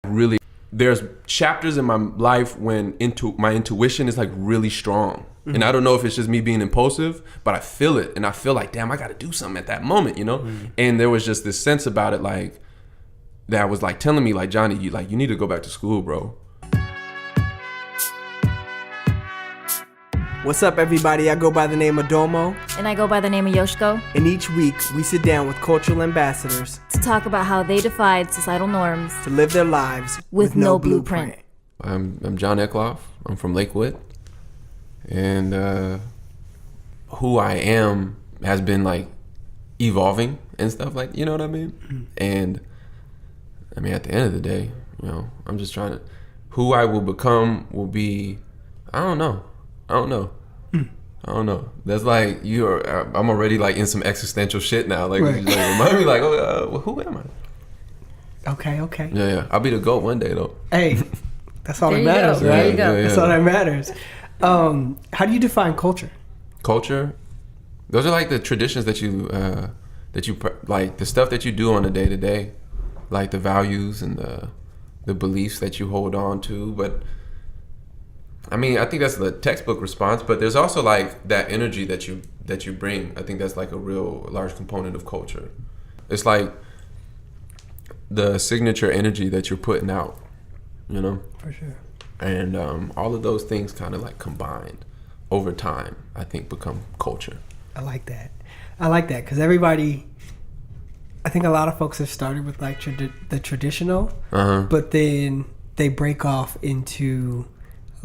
really, there's chapters in my life when my intuition is like really strong. Mm-hmm. And I don't know if it's just me being impulsive, but I feel it. And I feel like, damn, I got to do something at that moment, you know? Mm-hmm. And there was just this sense about it, like, that was like telling me, like, Johnny, you need to go back to school, bro. What's up, everybody? I go by the name of Domo. And I go by the name of Yoshiko. And each week, we sit down with cultural ambassadors to talk about how they defied societal norms to live their lives with no blueprint. I'm John Eckloff. I'm from Lakewood. And who I am has been, like, evolving and stuff, like, you know what I mean? Mm-hmm. And, I mean, at the end of the day, you know, I'm just trying to... Who I will become will be... I don't know. I don't know. That's like I'm already like in some existential shit now. Like, right. Like remind me, like, well, who am I? Okay. Yeah. I'll be the GOAT one day, though. Hey, that's all that matters, right? There you go. That's all that matters. How do you define culture? Culture, those are like the traditions that you like, the stuff that you do on a day to day, like the values and the beliefs that you hold on to, but. I mean, I think that's the textbook response, but there's also like that energy that you bring. I think that's like a real large component of culture. It's like the signature energy that you're putting out, you know? For sure. And all of those things kind of like combined over time, I think, become culture. I like that because everybody, I think a lot of folks have started with like the traditional, but then they break off into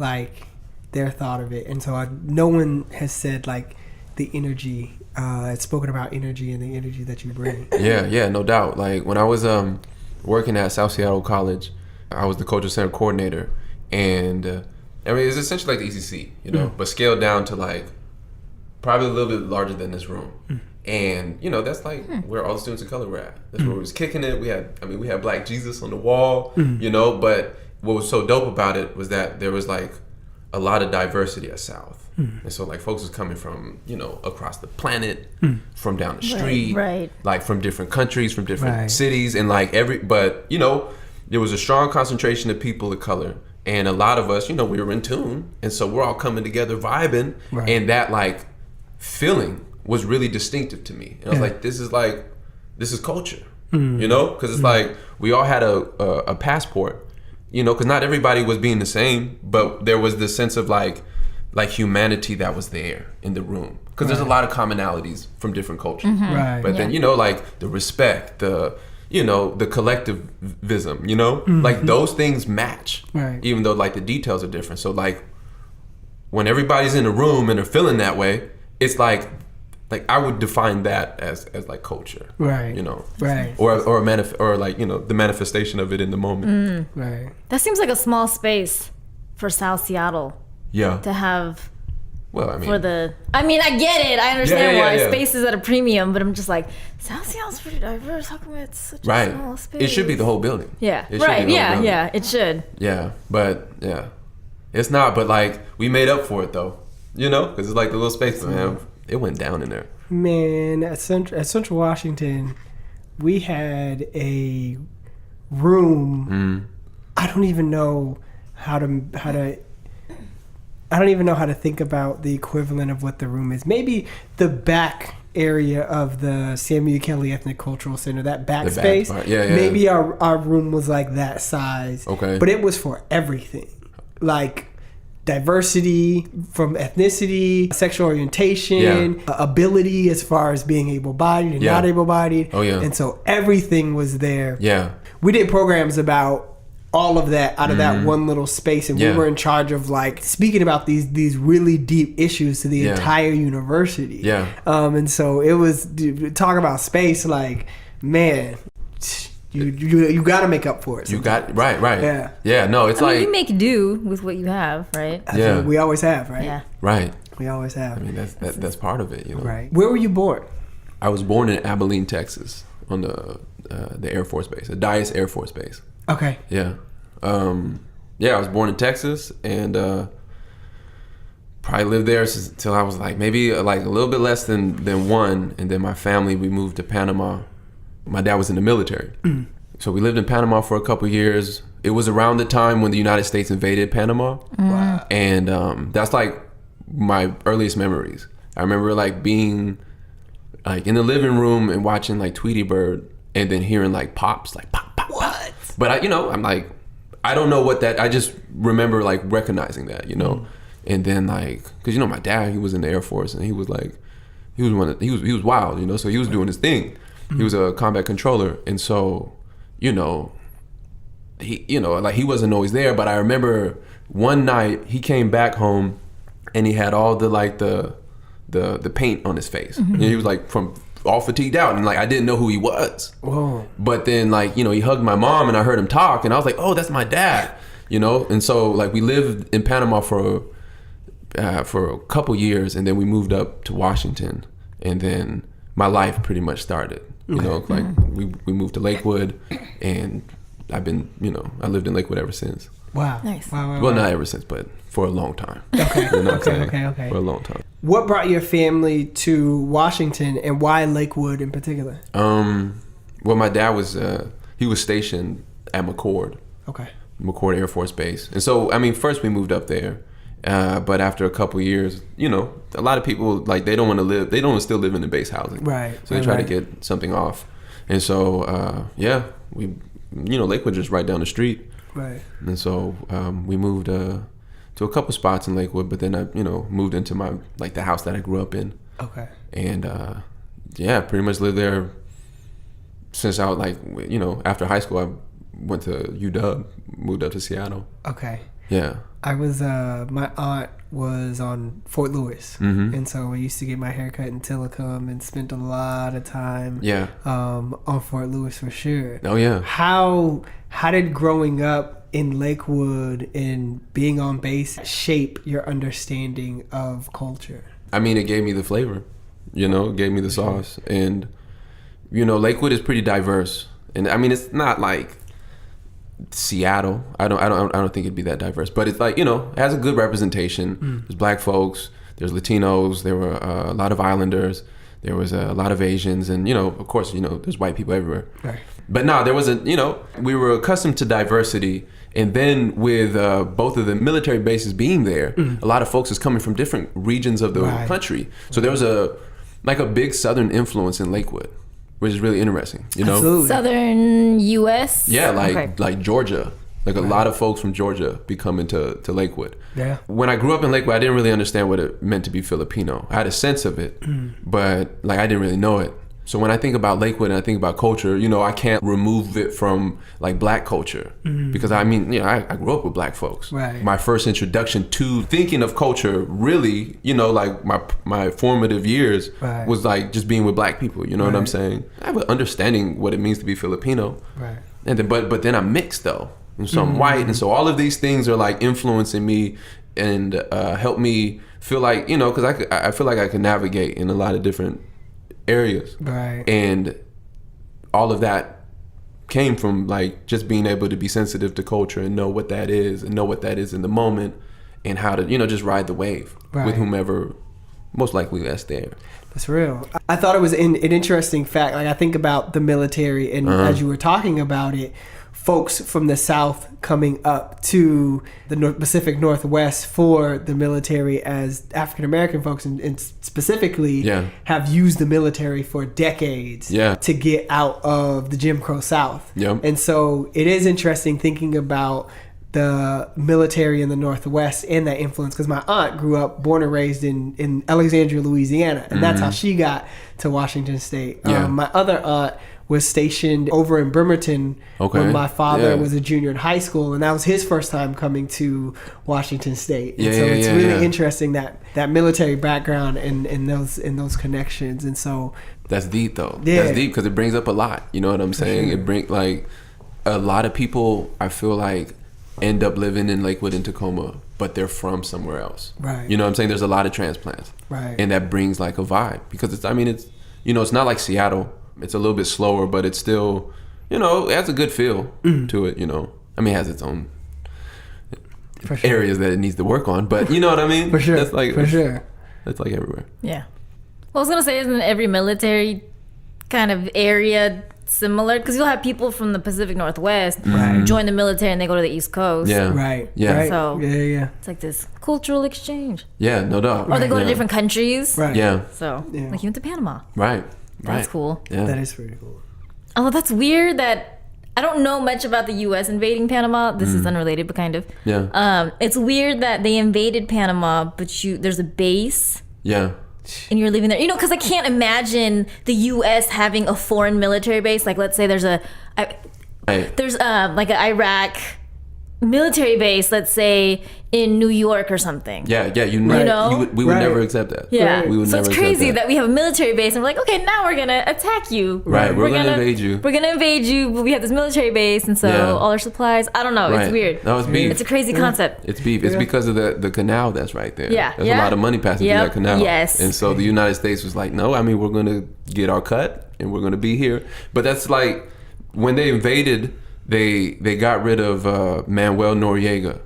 like their thought of it, and so no one has said like the energy. It's spoken about energy and the energy that you bring. Yeah, no doubt. Like when I was working at South Seattle College, I was the culture center coordinator, and I mean it's essentially like the ECC, you know, but scaled down to like probably a little bit larger than this room. And you know that's like where all the students of color were at. That's where we was kicking it. We had Black Jesus on the wall, you know, but. What was so dope about it was that there was like a lot of diversity at South. And so like folks was coming from, you know, across the planet, from down the street, right. Like from different countries, from different cities, and like but you know, there was a strong concentration of people of color. And a lot of us, you know, we were in tune. And so we're all coming together, vibing. Right. And that like feeling was really distinctive to me. And I was like, this is culture, you know? Because it's like we all had a passport. You know, because not everybody was being the same, but there was this sense of like humanity that was there in the room. Because there's a lot of commonalities from different cultures. Right. But then, you know, like the respect, the collectivism, you know, like those things match. Right. Even though like the details are different. So like when everybody's in a room and they're feeling that way, it's like I would define that as like culture, right? You know, right? Or like, you know, the manifestation of it in the moment, right? That seems like a small space for South Seattle. Yeah. To have. Well, I mean, I get it. I understand why space is at a premium, but I'm just like, South Seattle's pretty diverse. How come it's such a small space? It should be the whole building. Yeah. Right. Yeah. It should. Yeah, but it's not. But like we made up for it though, you know, because it's like the little space, man. It went down in there. Man, at Central Washington, we had a room. I don't even know how to think about the equivalent of what the room is. Maybe the back area of the Samuel Kelly Ethnic Cultural Center, that back space. Maybe our room was like that size. Okay. But it was for everything. Like diversity from ethnicity, sexual orientation, ability as far as being able-bodied and not able-bodied. Oh, yeah. And so everything was there. Yeah. We did programs about all of that out of that one little space, and we were in charge of like speaking about these really deep issues to the entire university. Yeah. And so it was, talk about space, like, man, You got to make up for it. You got right. Yeah. No, it's you make do with what you have, right? Yeah. We always have, right? Yeah. Right. We always have. I mean, that's part of it, you know. Right. Where were you born? I was born in Abilene, Texas, on the Air Force Base, the Dyess Air Force Base. Okay. Yeah. I was born in Texas and probably lived there until I was like maybe like a little bit less than one, and then my family, we moved to Panama. My dad was in the military. So we lived in Panama for a couple years, it was around the time when the United States invaded Panama. Wow. And that's like my earliest memories. I remember like being like in the living room and watching like Tweety Bird, and then hearing like pops, like pop, pop, What? pop. But I'm like, I don't know what that, I just remember like recognizing that, and then like, cause my dad, he was in the Air Force, and he was like, he was wild, so he was doing his thing. He was a combat controller, and so, he, like he wasn't always there, but I remember one night he came back home and he had all the like the paint on his face. And he was like from all fatigued out, and like I didn't know who he was. Whoa. But then like, he hugged my mom, and I heard him talk, and I was like, oh, that's my dad, and so like we lived in Panama for a couple years, and then we moved up to Washington, and then my life pretty much started. Like we moved to Lakewood, and I've been, I lived in Lakewood ever since. Wow. Nice. Wow. Well, not ever since, but for a long time. Okay. Okay. For a long time. What brought your family to Washington, and why Lakewood in particular? Well, my dad was he was stationed at McChord. Okay. McChord Air Force Base, and so first we moved up there, but after a couple years, a lot of people like they don't want to still live in the base housing, right? So they try to get something off, and so we, Lakewood just right down the street, right? And so we moved to a couple spots in Lakewood, but then I moved into my the house that I grew up in. Okay. And pretty much lived there since I was after high school. I went to UW, moved up to Seattle. Okay. Yeah. I was my aunt was on Fort Lewis, and so I used to get my haircut in Tillicum and spent a lot of time on Fort Lewis for sure. Oh yeah. How did growing up in Lakewood and being on base shape your understanding of culture? It gave me the flavor, it gave me the sauce, and Lakewood is pretty diverse, and it's not like Seattle. I don't think it'd be that diverse, but it's like, it has a good representation. There's black folks, there's Latinos, there were a lot of Islanders, there was a lot of Asians, and of course, there's white people everywhere. Right. But no, there wasn't, we were accustomed to diversity, and then with both of the military bases being there, a lot of folks is coming from different regions of the country. So there was a big Southern influence in Lakewood, which is really interesting, Absolutely. Southern U.S. Yeah, like Georgia. A lot of folks from Georgia be coming to Lakewood. Yeah. When I grew up in Lakewood, I didn't really understand what it meant to be Filipino. I had a sense of it, but I didn't really know it. So when I think about Lakewood and I think about culture, I can't remove it from black culture, because I grew up with black folks. Right. My first introduction to thinking of culture, really, my formative years was just being with black people. You know what I'm saying? I have an understanding what it means to be Filipino. Right. And then, but then I'm mixed though, and so I'm white, and so all of these things are influencing me and help me feel because I feel like I can navigate in a lot of different areas, right? And all of that came from just being able to be sensitive to culture and know what that is, and know what that is in the moment, and how to just ride the wave with whomever most likely that's there. That's real. I thought it was an interesting fact. I think about the military, and as you were talking about it, folks from the South coming up to the Pacific Northwest for the military as African American folks, and specifically have used the military for decades to get out of the Jim Crow South. Yep. And so it is interesting thinking about the military in the Northwest and that influence, because my aunt grew up, born and raised in Alexandria, Louisiana, and that's how she got to Washington State. My other aunt was stationed over in Bremerton when my father was a junior in high school, and that was his first time coming to Washington State. And so it's really interesting that military background and those connections. And so that's deep though. That's deep because it brings up a lot. You know what I'm saying? Sure. It brings a lot of people, I feel end up living in Lakewood and Tacoma, but they're from somewhere else. Right. You know what I'm saying? There's a lot of transplants. Right. And that brings a vibe, because it's it's not like Seattle. It's a little bit slower, but it's still, it has a good feel to it, it has its own areas that it needs to work on, but you know what I mean? For sure. That's for sure. That's everywhere. Yeah. Well, I was going to say, isn't every military kind of area similar because you'll have people from the Pacific Northwest join the military and they go to the East Coast. Yeah. Right. Yeah. Right. So yeah. it's like this cultural exchange. Yeah, no doubt. Or they go to Yeah. different countries. Right. Yeah. So Yeah. like you went to Panama. Right. That's Right. cool. Yeah. That is pretty cool. Oh, that's weird that I don't know much about the U.S. invading Panama. This is unrelated, but kind of. Yeah. It's weird that they invaded Panama, but there's a base Yeah. and you're living there. You know, because I can't imagine the U.S. having a foreign military base. Like, let's say there's Right. like an Iraq military base, let's say in New York or something. Yeah, you Right. know? we would Right. never accept that. Yeah. We would So never it's accept crazy that we have a military base and we're like, okay, now we're going to attack you. Right, we're gonna invade you. We're going to invade you, but we have this military base and so Yeah. all our supplies. I don't know. Right. It's weird. No, it's beef. It's a crazy concept. It's beef. It's because of the canal that's right there. Yeah, There's yeah. a lot of money passing Yep, through that canal. yes. And so the United States was like, no, I mean, we're going to get our cut and we're going to be here. But that's like, when they invaded, they got rid of Manuel Noriega.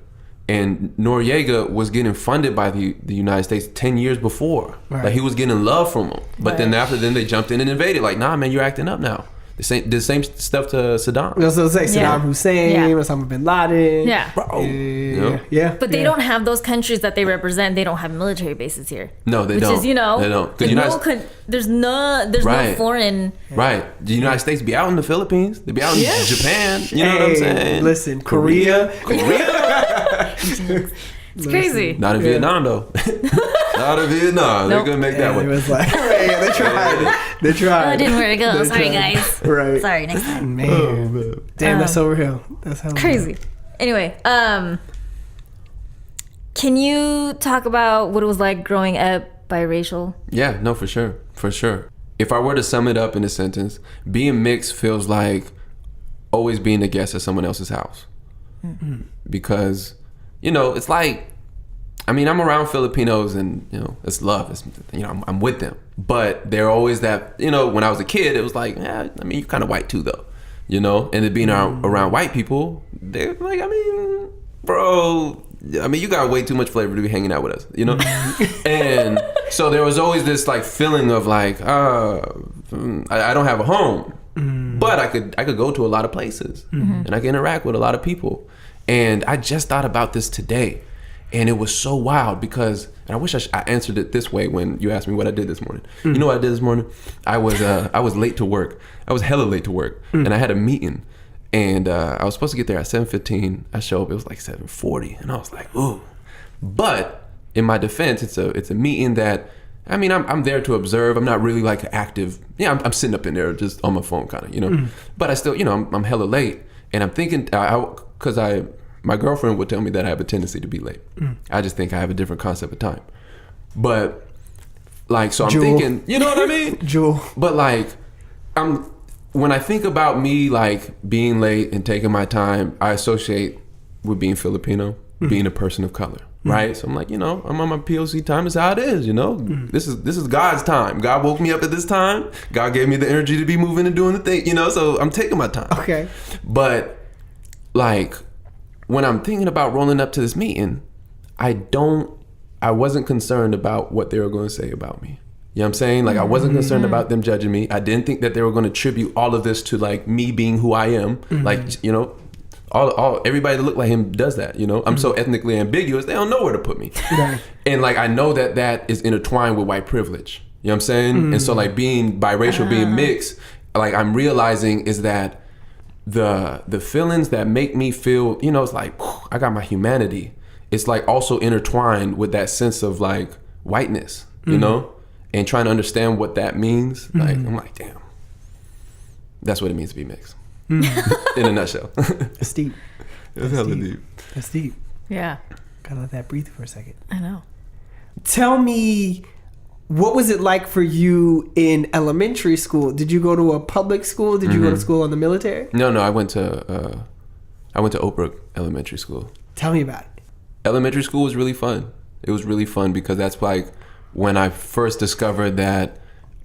And Noriega was getting funded by the United States 10 years before. Right. Like, he was getting love from them. But then Right. after then they jumped in and invaded. Like, nah, man, you're acting up now. The same stuff to Saddam. I was gonna say Saddam Yeah. Hussein, Yeah. Osama bin Laden. Yeah. Bro. Yeah. But they don't have those countries that they represent. They don't have military bases here. No, they Which don't. is, you know, They don't. 'Cause there's United- there's no Right. foreign. Right. The United States be out in the Philippines. They be out in Yeah. Japan. You know what I'm Hey, saying? listen, Korea. It's crazy. Not in Vietnam, though. Not in Vietnam. Nope. They're going to make Yeah, that it one. was like, yeah, they tried. They tried. Oh, it didn't work out. They Sorry, tried. guys. Right. Sorry, next time. Man. Damn, that's overhill. That's how Crazy. Anyway, can you talk about what it was like growing up biracial? Yeah, no, for sure. For sure. If I were to sum it up in a sentence, being mixed feels like always being a guest at someone else's house. Because, you know, it's like, I mean, I'm around Filipinos and, you know, it's love. It's, you know, I'm with them. But they're always that, you know, when I was a kid, it was like, yeah, I mean, you're kind of white too, though. You know? And then being around white people, they're like, I mean, bro, I mean, you got way too much flavor to be hanging out with us, you know? And so there was always this, like, feeling of, like, I don't have a home. But I could go to a lot of places. And I can interact with a lot of people. And I just thought about this today. And it was so wild because, and I wish I answered it this way when you asked me what I did this morning. You know what I did this morning? I was late to work. I was hella late to work. And I had a meeting. And I was supposed to get there at 7:15. I showed up, it was like 7:40. And I was like, ooh. But in my defense, it's a meeting that, I mean, I'm there to observe. I'm not really like active. Yeah, I'm sitting up in there just on my phone kind of, you know. But I still, you know, I'm hella late. And I'm thinking, because my girlfriend would tell me that I have a tendency to be late. I just think I have a different concept of time. But like, so I'm Jewel. thinking, you know what I mean? Jewel. But like, when I think about me like being late and taking my time, I associate with being Filipino, being a person of color, right? So I'm like, you know, I'm on my POC time. It's how it is, you know. This is God's time. God woke me up at this time. God gave me the energy to be moving and doing the thing, you know. So I'm taking my time. Okay. But like, when I'm thinking about rolling up to this meeting, I wasn't concerned about what they were going to say about me. You know what I'm saying? Like, I wasn't concerned about them judging me. I didn't think that they were going to attribute all of this to like me being who I am. Like, you know, all everybody that look like him does that, you know. I'm so ethnically ambiguous, they don't know where to put me. Right. And like, I know that is intertwined with white privilege. You know what I'm saying? And so like, being biracial, being mixed, like, I'm realizing is that the feelings that make me feel, you know, it's like, I got my humanity. It's like also intertwined with that sense of like whiteness, you know, and trying to understand what that means. Like, I'm like, damn, that's what it means to be mixed. In a nutshell. That's deep. It's hella deep. That's deep. Yeah, Gotta let that breathe for a second. I know. Tell me, what was it like for you in elementary school? Did you go to a public school? Did you go to school in the military? No, I went to Oak Brook Elementary School. Tell me about it. Elementary school was really fun. It was really fun because that's like when I first discovered that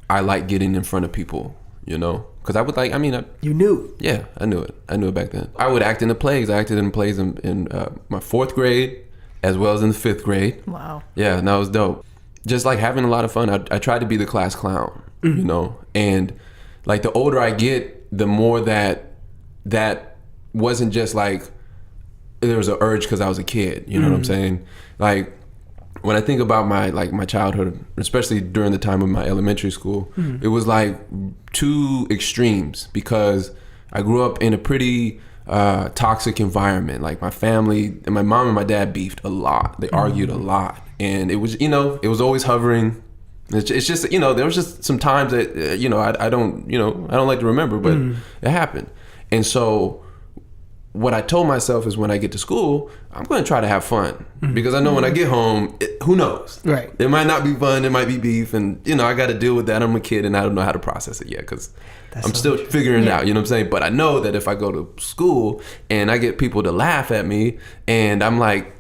I like getting in front of people, you know? Because I would like, You knew. yeah, I knew it. I knew it back then. I would act in the plays. I acted in plays in my 4th grade as well as in the 5th grade. Wow. Yeah, and that was dope. Just like having a lot of fun. I tried to be the class clown, you know? And like the older I get, the more that wasn't just like there was an urge because I was a kid. You know what I'm saying? Like when I think about my childhood, especially during the time of my elementary school, it was like two extremes because I grew up in a pretty toxic environment. Like my family and my mom and my dad beefed a lot. They argued a lot, and it was it was always hovering. It's just there was just some times that I don't like to remember, but it happened. And so what I told myself is when I get to school, I'm going to try to have fun because I know when I get home, who knows? Right. It might not be fun. It might be beef. And, I got to deal with that. I'm a kid and I don't know how to process it yet because I'm still figuring it out. You know what I'm saying? But I know that if I go to school and I get people to laugh at me and I'm like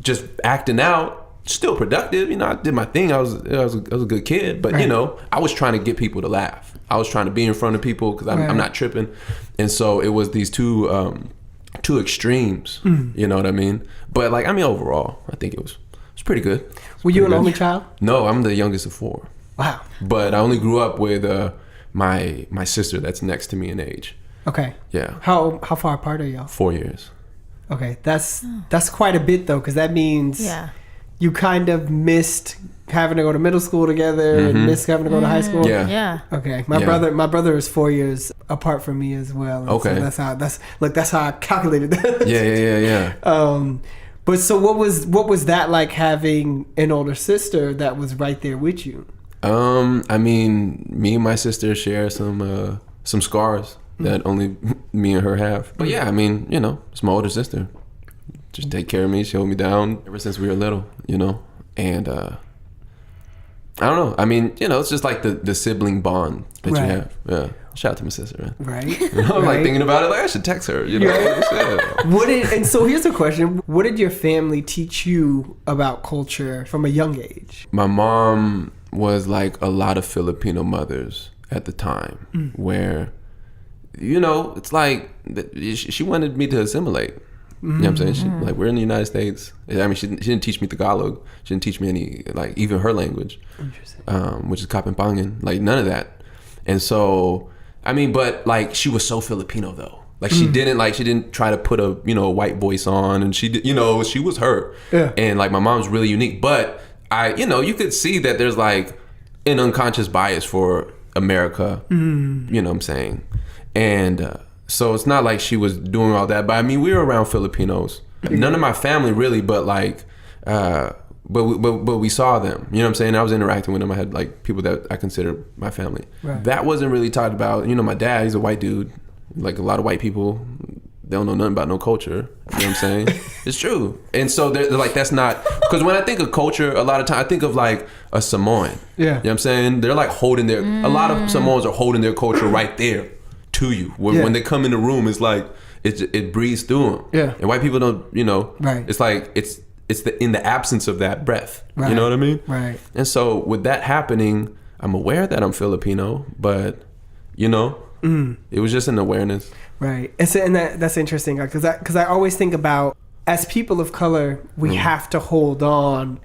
just acting out, still productive. I did my thing. I was a good kid. But, I was trying to get people to laugh. I was trying to be in front of people because I'm not tripping. And so it was these two extremes, you know what I mean? But overall, I think it was pretty good. Were you an only child? No, I'm the youngest of 4. Wow. But I only grew up with my sister that's next to me in age. Okay. Yeah. How far apart are y'all? 4 years. Okay, that's quite a bit though, because that means you kind of missed having to go to middle school together and missed having to go to high school. Yeah. Okay. My brother is 4 years apart from me as well. Okay. So that's how I calculated that. Yeah. But so what was that like having an older sister that was right there with you? I mean, me and my sister share some scars that only me and her have. But yeah, I mean, it's my older sister. Just take care of me. She held me down ever since we were little, and I don't know. I mean, it's just like the sibling bond that you have. Yeah. Shout out to my sister, man. Right. I'm like thinking about it, like I should text her, And so here's the question. What did your family teach you about culture from a young age? My mom was like a lot of Filipino mothers at the time where, it's like she wanted me to assimilate. You know what I'm saying? We're in the United States. I mean, she didn't teach me Tagalog. She didn't teach me any, even her language, which is Kapampangan. None of that. And so, I mean, but she was so Filipino though. She didn't try to put a white voice on, and she did, she was her. Yeah. And my mom's really unique. But you could see that there's an unconscious bias for America. You know what I'm saying? And so it's not like she was doing all that, but I mean, we were around Filipinos. None of my family really, but but we saw them. You know what I'm saying? I was interacting with them. I had people that I consider my family. Right. That wasn't really talked about. My dad, he's a white dude. A lot of white people, they don't know nothing about no culture. You know what I'm saying? It's true. And so they're that's not, because when I think of culture, a lot of time I think of a Samoan. Yeah. You know what I'm saying? They're holding their, a lot of Samoans are holding their culture right there to you. When they come in the room, it's it breathes through them. Yeah. And white people don't, right. It's in the absence of that breath. Right. You know what I mean? Right. And so with that happening, I'm aware that I'm Filipino, but it was just an awareness. Right. And that's interesting because I always think about, as people of color, we have to hold on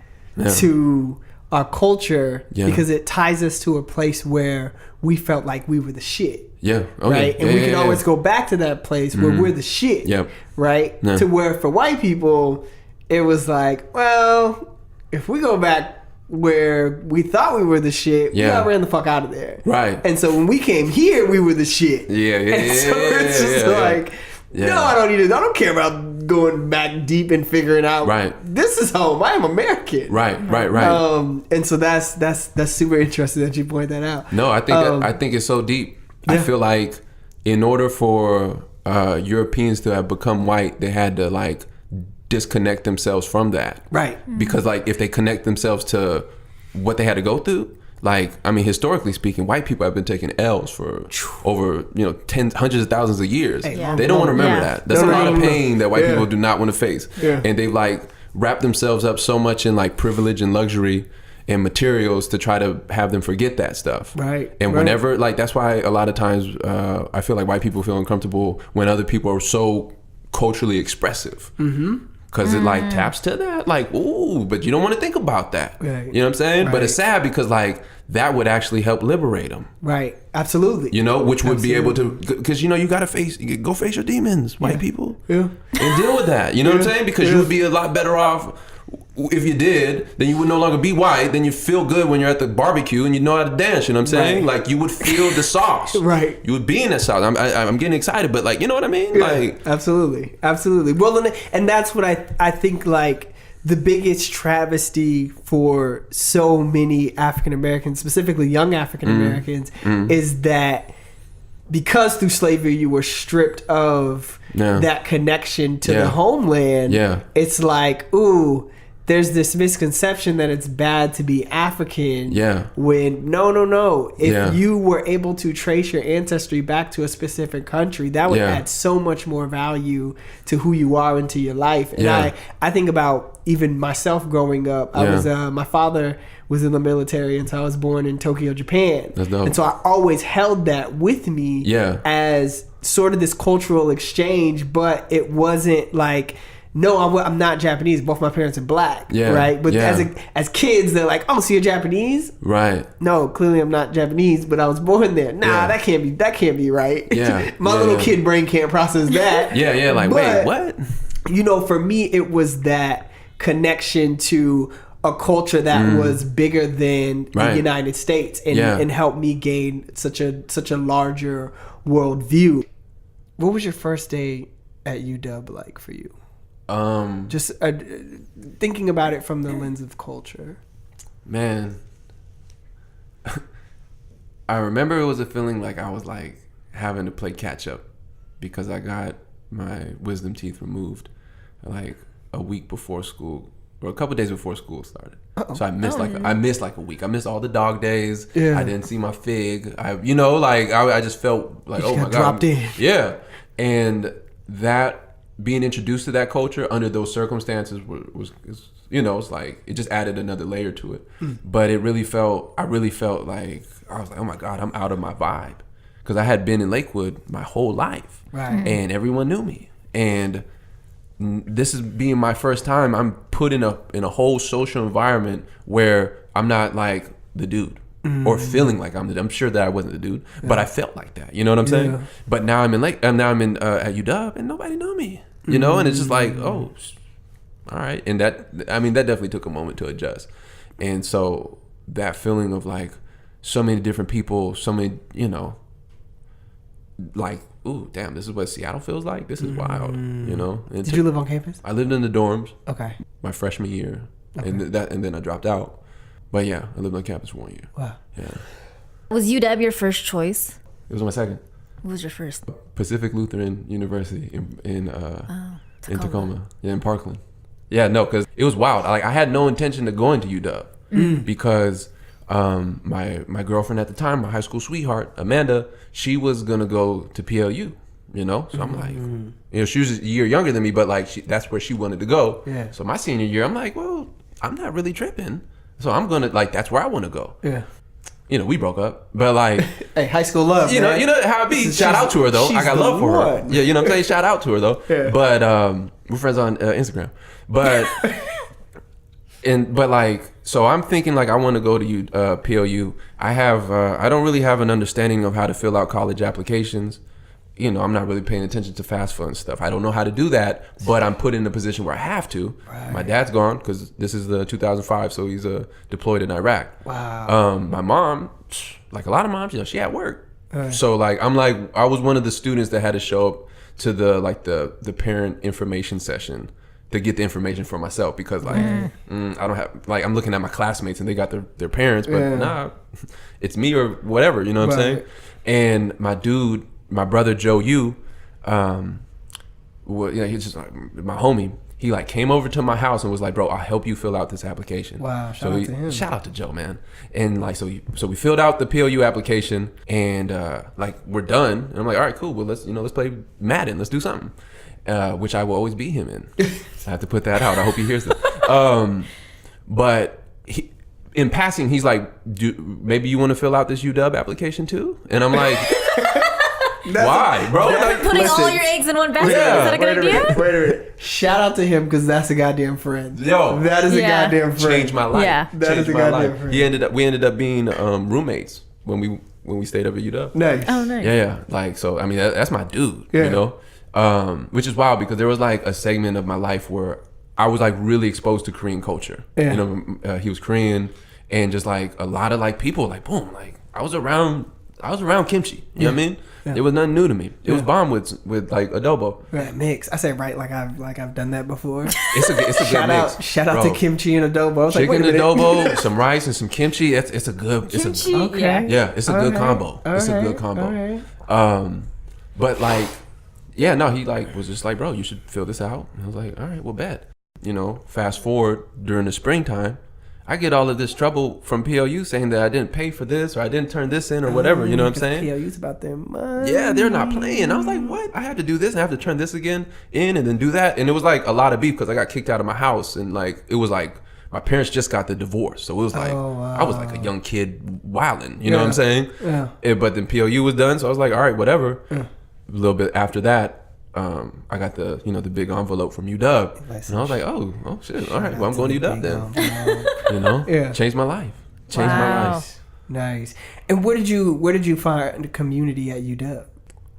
to our culture because it ties us to a place where we felt like we were the shit. Yeah. Okay. Right. And we can always go back to that place where we're the shit. Yep. Right. Yeah. To where for white people, it was well, if we go back where we thought we were the shit, we got ran the fuck out of there. Right. And so when we came here, we were the shit. Yeah. It's just no, I don't care about going back deep and figuring out. Right. This is home. I am American. Right. And so that's super interesting that you point that out. No, I think it's so deep. Yeah. I feel like in order for Europeans to have become white, they had to disconnect themselves from that. Right. Because if they connect themselves to what they had to go through, historically speaking, white people have been taking L's for over, hundreds of thousands of years. They don't want to remember that. That's a lot of pain that white people do not want to face. Yeah. And they've wrapped themselves up so much in privilege and luxury and materials to try to have them forget that stuff. Right. And whenever, that's why a lot of times I feel like white people feel uncomfortable when other people are so culturally expressive. because it like taps to that, like, ooh, but you don't want to think about that. Right. You know what I'm saying? Right. But it's sad because like that would actually help liberate them. Right. Absolutely. You know, which would be able to, because you know you gotta go face your demons, white people, and deal with that. You know what I'm saying? Because you would be a lot better off if you did. Then you would no longer be white. Then you feel good when you're at the barbecue and you know how to dance. You know what I'm saying? Right. Like you would feel the sauce. Right. You would be in that sauce. I'm getting excited, but like, you know what I mean? Like absolutely. Well, and that's what I think like the biggest travesty for so many African Americans, specifically young African Americans, is that because through slavery you were stripped of that connection to the homeland. It's like, ooh, there's this misconception that it's bad to be African. When no. If you were able to trace your ancestry back to a specific country, that would add so much more value to who you are and to your life. And I think about even myself growing up. I was my father was in the military, and so I was born in Tokyo, Japan. That's dope. And so I always held that with me as sort of this cultural exchange, but it wasn't like, no, I'm not Japanese. Both my parents are black, right? But as kids, they're like, "Oh, so you're Japanese?" Right. No, clearly I'm not Japanese, but I was born there. Nah, that can't be right. My little kid brain can't process that. Like, but, wait, what? You know, for me, it was that connection to a culture that was bigger than the United States, and helped me gain such a larger world view. What was your first day at UW like for you? Just thinking about it from the lens of culture. Man, I remember it was a feeling like I was like having to play catch up because I got my wisdom teeth removed like a week before school, or a couple days before school started. So I missed like a week. I missed all the dog days. I didn't see my fig. I just felt like, oh my God, dropped in. And that, being introduced to that culture under those circumstances was it's like it just added another layer to it. But I really felt like I was like, oh my God, I'm out of my vibe, because I had been in Lakewood my whole life, and everyone knew me, and this is being my first time. I'm put in a whole social environment where I'm not like the dude. Or feeling like I'm sure that I wasn't the dude, but I felt like that. You know what I'm saying? But now I'm in at UW, and nobody knew me. You know, and it's just like, oh, all right. And that definitely took a moment to adjust. And so that feeling of like so many different people, so many, like, ooh, damn, this is what Seattle feels like. This is wild. You know. Did you live on campus? I lived in the dorms. Okay. My freshman year, and then I dropped out. But yeah, I lived on campus for 1 year. Wow. Yeah. Was UW your first choice? It was my second. What was your first? Pacific Lutheran University in Tacoma. Yeah, in Parkland. Yeah, no, because it was wild. I had no intention of going to UW because my girlfriend at the time, my high school sweetheart, Amanda, she was gonna go to PLU. So I'm like, she was a year younger than me, but like that's where she wanted to go. Yeah. So my senior year, I'm like, well, I'm not really tripping. So I'm gonna that's where I want to go. Yeah. We broke up, but like, hey, high school love. You know how it be. Shout out to her though. I got love for her. Yeah, you know what I'm saying. Shout out to her though. Yeah. But we're friends on Instagram. But but like, so I'm thinking like I want to go to PLU. I don't really have an understanding of how to fill out college applications. I'm not really paying attention to FAFSA and stuff. I don't know how to do that, but I'm put in a position where I have to. Right. My dad's gone because this is the 2005, so he's deployed in Iraq. Wow. My mom, like a lot of moms, she at work. Right. So like I was one of the students that had to show up to the parent information session to get the information for myself, because like I don't have, like, I'm looking at my classmates and they got their parents, but nah, it's me or whatever. You know what I'm saying? And my brother Joe Yu, he's just like my homie. He like came over to my house and was like, "Bro, I'll help you fill out this application." Wow, shout out to him. Shout out to Joe, man. And like, so we filled out the PLU application, and like we're done. And I'm like, "All right, cool. Well, let's play Madden. Let's do something," which I will always be him in. I have to put that out. I hope he hears that. But in passing, he's like, maybe you want to fill out this UW application too? And I'm like. Why, bro? Like, putting all your eggs in one basket. Yeah. Is that a good idea? Wait a minute. Shout out to him because that's a goddamn friend. Yo, that is a goddamn friend. Changed my life. Yeah. That is a goddamn friend. We ended up being roommates when we stayed up at UW. Nice. Oh, nice. Yeah. Like, so I mean, that's my dude. You know, which is wild because there was like a segment of my life where I was like really exposed to Korean culture. Yeah. You know, he was Korean, and just like a lot of like people, like boom, like I was around kimchi. You know what I mean? Yeah. It was nothing new to me. It was bomb with like adobo. Right, mix. I say right like I've done that before. It's a good mix. Shout out to kimchi and adobo. I was chicken like, adobo, some rice and some kimchi. It's a good. Kimchi, It's a good combo. It's a good combo. But like, yeah, no, he like was just like, bro, you should fill this out. And I was like, all right, well, bet. You know, fast forward during the springtime, I get all of this trouble from PLU saying that I didn't pay for this or I didn't turn this in or whatever. You know what I'm saying? PLU's about their money. Yeah, they're not playing. I was like, what? I have to do this and I have to turn this again in and then do that. And it was like a lot of beef because I got kicked out of my house and like it was like my parents just got the divorce. So it was like I was like a young kid wilding. You know what I'm saying? Yeah. But then PLU was done. So I was like, all right, whatever. Yeah. A little bit after that, I got the big envelope from UW, and I was like, oh shit, all right, well I'm going to UW then. You know, changed my life. My life. Nice. And where did you find the community at UW?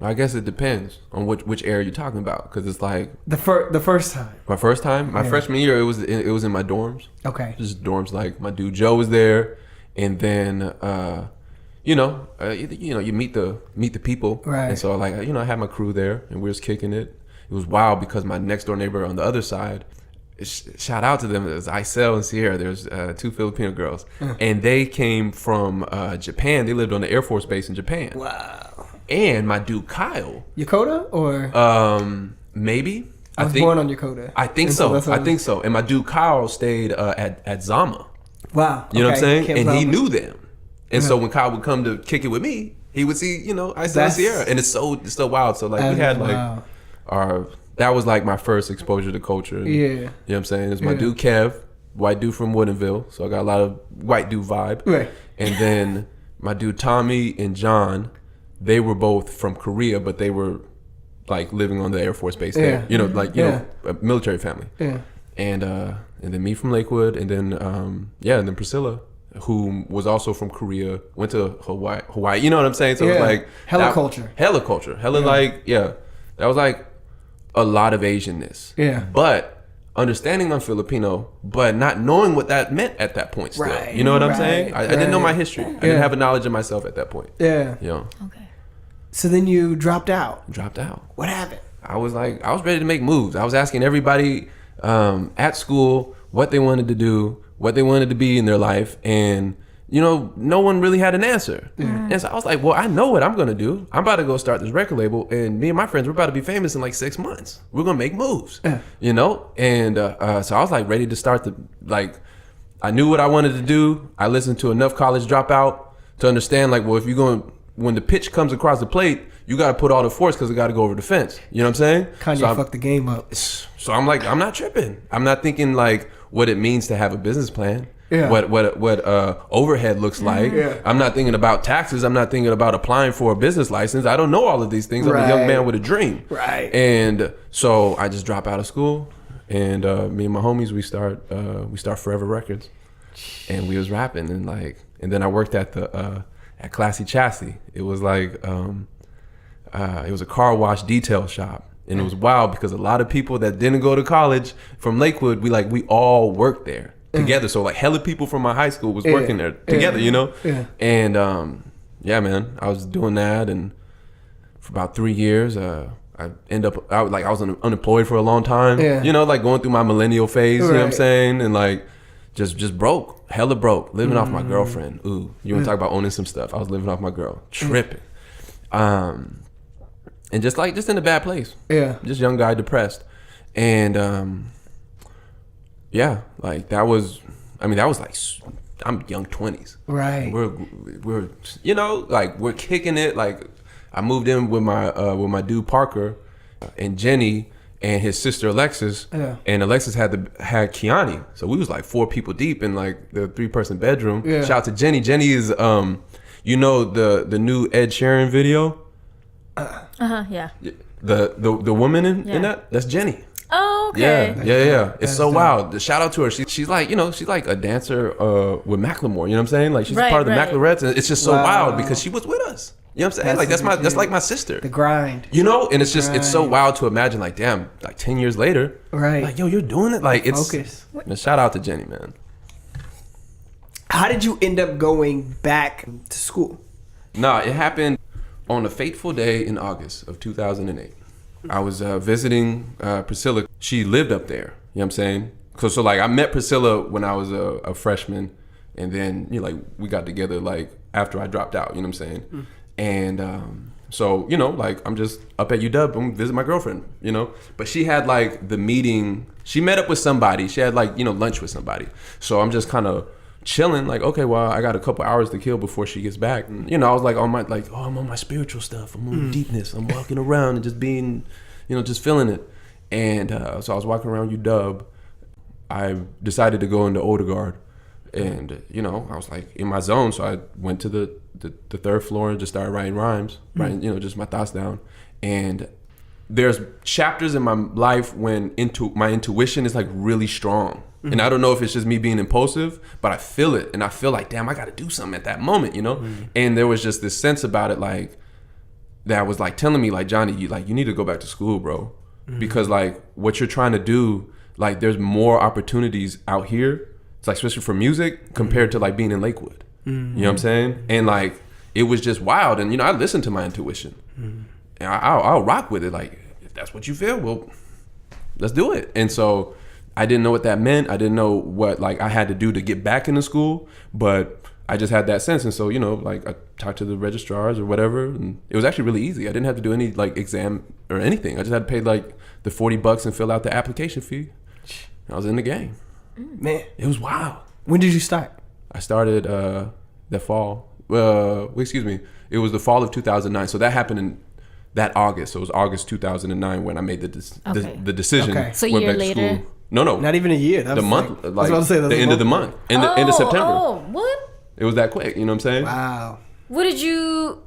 I guess it depends on which area you're talking about, because it's like the first time. My first time, my freshman year, it was in my dorms. Okay. Just dorms. Like my dude Joe was there, and then you meet the people, right? And so like I had my crew there, and we was kicking it. It was wild because my next door neighbor on the other side, shout out to them, it was Isel and Sierra. There's two Filipino girls, and they came from Japan. They lived on the Air Force Base in Japan. Wow. And my dude Kyle, Yokota or maybe. I was born on Yokota. I think so. I think so. And my dude Kyle stayed at Zama. Wow. You know what I'm saying? And he knew them. And so when Kyle would come to kick it with me, he would see, Isel and Sierra. And it's so wild. So like we had like that was like my first exposure to culture. And, you know what I'm saying? It's my dude Kev, white dude from Woodinville. So I got a lot of white dude vibe. Right. And then my dude Tommy and John, they were both from Korea, but they were like living on the Air Force Base there. A military family. Yeah. And then me from Lakewood, and then and then Priscilla, who was also from Korea, went to Hawaii. You know what I'm saying? So it was like hella culture. That was like a lot of Asianness. Yeah. But understanding I'm Filipino, but not knowing what that meant at that point still. Right. You know what I'm saying? I didn't know my history. I didn't have a knowledge of myself at that point. Yeah. Okay. So then you dropped out. What happened? I was ready to make moves. I was asking everybody at school what they wanted to do, what they wanted to be in their life, and no one really had an answer. Mm. And so I was like, well, I know what I'm gonna do. I'm about to go start this record label, and me and my friends, we're about to be famous in like 6 months. We're gonna make moves, And so I was like ready to start I knew what I wanted to do. I listened to enough College Dropout to understand like, well, when the pitch comes across the plate, you got to put all the force because it got to go over the fence. You know what I'm saying? Kanye fucked the game up. So I'm like, I'm not tripping. I'm not thinking like what it means to have a business plan. Yeah. What overhead looks like. Yeah. I'm not thinking about taxes. I'm not thinking about applying for a business license. I don't know all of these things. I'm a young man with a dream. Right. And so I just drop out of school, and me and my homies we start Forever Records, and we was rapping and then I worked at at Classy Chassis. It was like it was a car wash detail shop. And it was wild because a lot of people that didn't go to college from Lakewood, we all worked there together. So like hella people from my high school was working there together, Yeah. And man, I was doing that, and for about 3 years, I was unemployed for a long time. Yeah. Like going through my millennial phase, you know what I'm saying? And like just broke, hella broke, living off my girlfriend. Ooh, you want to talk about owning some stuff? I was living off my girl, tripping. And just in a bad place. Yeah. Just young guy, depressed. And that was like, I'm young 20s. Right. We're we're kicking it. Like I moved in with my dude Parker and Jenny and his sister Alexis. Yeah. And Alexis had Kiani. So we was like 4 people deep in like the 3-person bedroom. Yeah. Shout out to Jenny. Jenny is the new Ed Sheeran video. Yeah. The woman in that, that's Jenny. Oh, okay. Yeah. It's so wild. Shout out to her. She's like, she's like a dancer with Macklemore. You know what I'm saying? Like she's part of the Macklerettes, and it's just so wild because she was with us. You know what I'm saying? That's like my sister. The grind. And it's just it's so wild to imagine. Like, damn, like 10 years later, right? Like, yo, you're doing it. Like, it's focus. Man, shout out to Jenny, man. How did you end up going back to school? Nah, it happened on a fateful day in August of 2008. I was visiting Priscilla. She lived up there. You know what I'm saying? So like I met Priscilla when I was a freshman, and then like we got together like after I dropped out. You know what I'm saying? And so like I'm just up at UW. I'm visit my girlfriend. But she had like the meeting. She met up with somebody. She had like lunch with somebody. So I'm just kind of chilling, like, okay, well, I got a couple hours to kill before she gets back. And, I was like I'm on my spiritual stuff. I'm on deepness. I'm walking around and just being, just feeling it. And so I was walking around UW. I decided to go into Odegaard, and I was like in my zone. So I went to the third floor and just started writing rhymes, writing, just my thoughts down. And there's chapters in my life when my intuition is like really strong. And I don't know if it's just me being impulsive, but I feel it. And I feel like, damn, I got to do something at that moment, And there was just this sense about it, like, that was like telling me, like, Johnny, you need to go back to school, bro. Because like what you're trying to do, like there's more opportunities out here. It's like, especially for music compared to like being in Lakewood. You know what I'm saying? And like, it was just wild. And, I listened to my intuition. And I'll rock with it. Like, if that's what you feel, well, let's do it. And so I didn't know what that meant. I didn't know what like I had to do to get back into school, but I just had that sense. And so, like I talked to the registrars or whatever, and it was actually really easy. I didn't have to do any like exam or anything. I just had to pay like the $40 and fill out the application fee. I was in the game. Man, it was wild. When did you start? I started the fall. It was the fall of 2009. So that happened in that August. So it was August 2009 when I made the decision. Okay. So a year later? No. Not even a year. That the was month, like, like I was about to say, the end of the month, end of September. Oh, what? It was that quick. You know what I'm saying? Wow. What did you?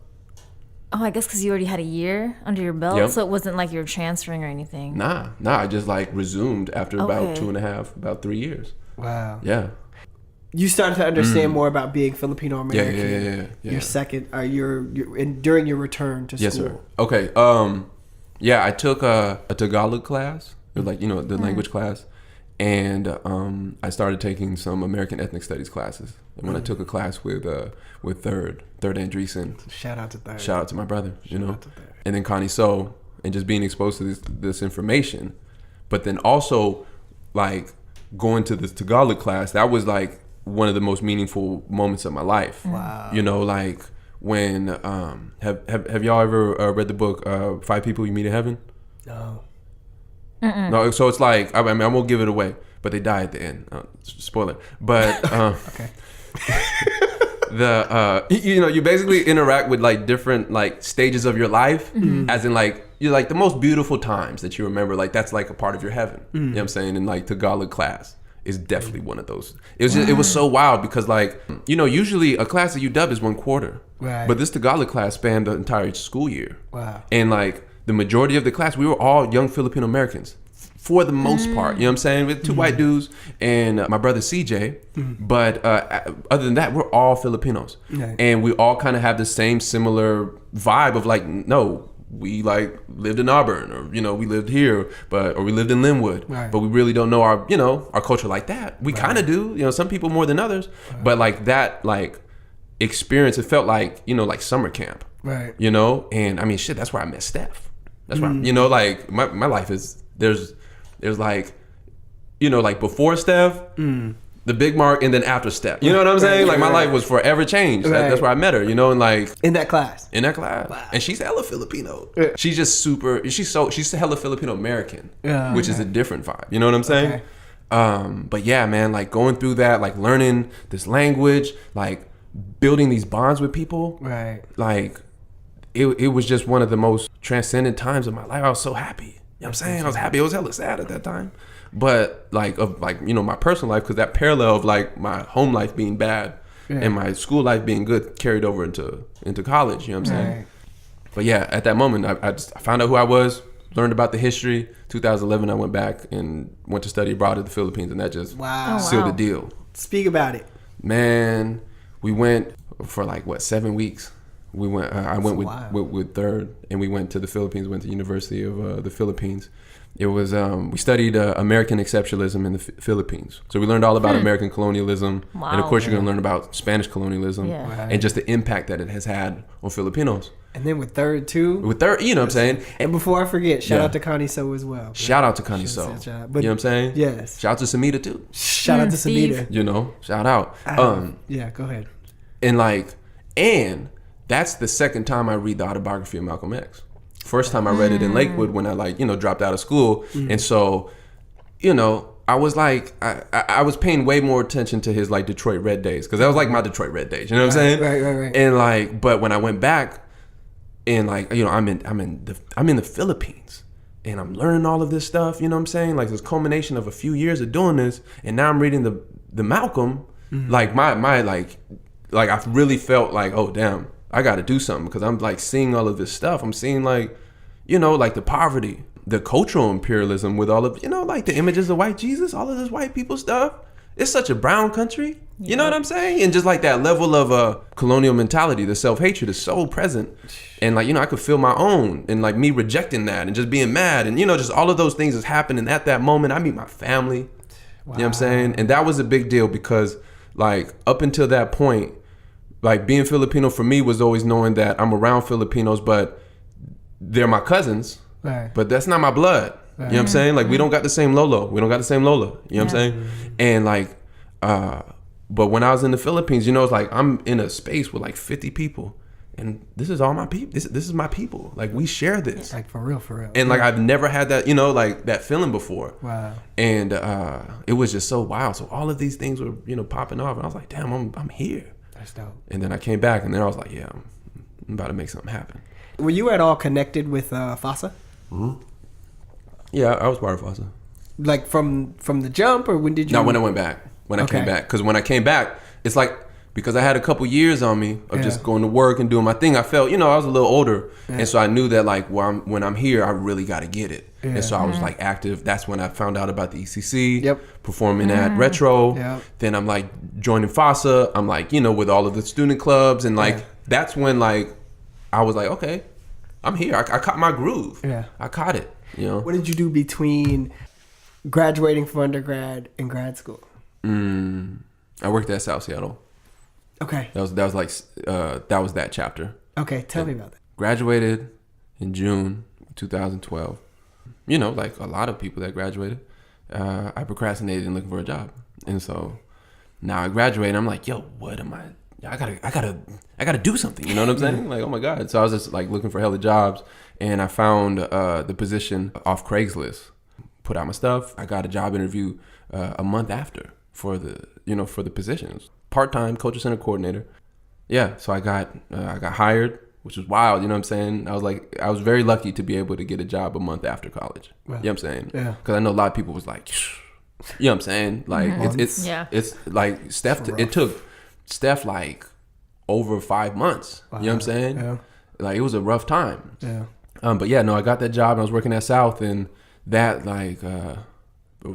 Oh, I guess because you already had a year under your belt, so it wasn't like you were transferring or anything. Nah. I just like resumed after about 2.5, about 3 years. Wow. Yeah. You started to understand more about being Filipino American. Yeah. Your second, during your return to school. Yes, sir. Okay. I took a Tagalog class, like the language class, and I started taking some American ethnic studies classes. And when I took a class with Third Andreessen. Shout out to Third. Shout out to my brother. And then Connie So, and just being exposed to this information, but then also like going to this Tagalog class, that was like one of the most meaningful moments of my life. Wow. Like when have y'all ever read the book 5 People You Meet in Heaven? No. No, so it's like I won't give it away, but they die at the end. Spoiler. But okay. You basically interact with like different like stages of your life, as in like you're like the most beautiful times that you remember, like that's like a part of your heaven. You know what I'm saying? And like Tagalog class is definitely one of those. It was so wild because like usually a class at UW is 1 quarter, right? But this Tagalog class spanned the entire school year. Wow. And like the majority of the class, we were all young Filipino Americans for the most part. You know what I'm saying? With 2 white dudes and my brother CJ. But other than that, we're all Filipinos. Right. And we all kind of have the same similar vibe of like, no, we like lived in Auburn, or we lived here, or we lived in Linwood, right. But we really don't know our culture like that. We kind of do, some people more than others, but like that like experience, it felt like like summer camp, right? And I mean, shit, that's where I met Steph. That's why like my life is there's like like before Steph, the big mark, and then after Steph. You know what I'm saying? Like my life was forever changed. Right. That's where I met her. And like in that class. Wow. And she's hella Filipino. She's just she's hella Filipino American, which is a different vibe. You know what I'm saying? Okay. But yeah, man, like going through that, like learning this language, like building these bonds with people, right? Like it was just one of the most transcendent times of my life. I was so happy. You know what I'm saying? I was happy. I was hella sad at that time. But like of like my personal life, because that parallel of like my home life being bad and my school life being good carried over into college. You know what I'm saying? But yeah, at that moment, I found out who I was, learned about the history. 2011, I went back and went to study abroad in the Philippines, and that just sealed the deal. Speak about it. Man, we went for like, 7 weeks. We went. I went with Third, and we went to the Philippines. Went to University of the Philippines. It was we studied American exceptionalism in the Philippines. So we learned all about American colonialism, and of course you're gonna learn about Spanish colonialism and just the impact that it has had on Filipinos. And then with Third too. With Third, you know what I'm saying. And before I forget, shout out to Connie So as well. Shout out to Connie So. You know what I'm saying? Yes. Shout out to Samita too. Shout out to Samita. You know, shout out. Yeah, go ahead. And that's the second time I read the autobiography of Malcolm X. First time I read it in Lakewood when I dropped out of school. And so, I was like, I was paying way more attention to his like Detroit Red days, because that was like my Detroit Red days. You know what I'm saying? Right. And but when I went back, and I'm in the Philippines, and I'm learning all of this stuff. You know what I'm saying? Like this culmination of a few years of doing this, and now I'm reading the Malcolm. Like my I really felt like, oh damn, I got to do something, because I'm like seeing all of this stuff. I'm seeing like the poverty, the cultural imperialism with all of, like the images of white Jesus, all of this white people stuff. It's such a brown country. You know what I'm saying? And just like that level of colonial mentality, the self-hatred is so present. And like, I could feel my own, and like me rejecting that and just being mad. And, just all of those things is happening at that moment. I meet my family. Wow. You know what I'm saying? And that was a big deal, because like up until that point, like being Filipino for me was always knowing that I'm around Filipinos, but they're my cousins, but that's not my blood. You know what I'm saying? Like we don't got the same Lolo. We don't got the same Lola. You know what I'm saying? And like, but when I was in the Philippines, it's like I'm in a space with like 50 people, and this is all my people. This is my people. Like we share this. Like for real. And like I've never had that, like that feeling before. Wow. And it was just so wild. So all of these things were, popping off, and I was like, damn, I'm here. That's dope. And then I came back, and then I was like, yeah, I'm about to make something happen. Were you at all connected with FASA? Mm-hmm. Yeah, I was part of FASA. Like from the jump, or when did you? No, when I went back. When I came back. Because when I came back, it's like, because I had a couple years on me of just going to work and doing my thing, I felt, I was a little older. And so I knew that like, when I'm here, I really got to get it. Yeah. And so I was like active. That's when I found out about the ECC, performing at Retro. Yep. Then I'm like joining FASA. I'm like, with all of the student clubs. And like, that's when like, I was like, okay, I'm here. I caught my groove. Yeah. I caught it, What did you do between graduating from undergrad and grad school? I worked at South Seattle. Okay. That was that chapter. Okay, tell me about that. Graduated in June 2012. Like a lot of people that graduated, I procrastinated in looking for a job, and so now I graduated. I'm like, yo, what am I? I gotta do something. You know what I'm saying? Like, oh my god. So I was just like looking for hella jobs, and I found the position off Craigslist. Put out my stuff. I got a job interview a month after for the positions. Part-time Culture Center coordinator. Yeah, so I got hired, which was wild. You know what I'm saying? I was very lucky to be able to get a job a month after college. Wow. You know what I'm saying? Yeah. Because I know a lot of people was like, you know what I'm saying? Like it's like Steph. It took Steph like over 5 months. Wow. You know what I'm saying? Yeah. Like it was a rough time. Yeah. But yeah, no, I got that job, and I was working at South, and that like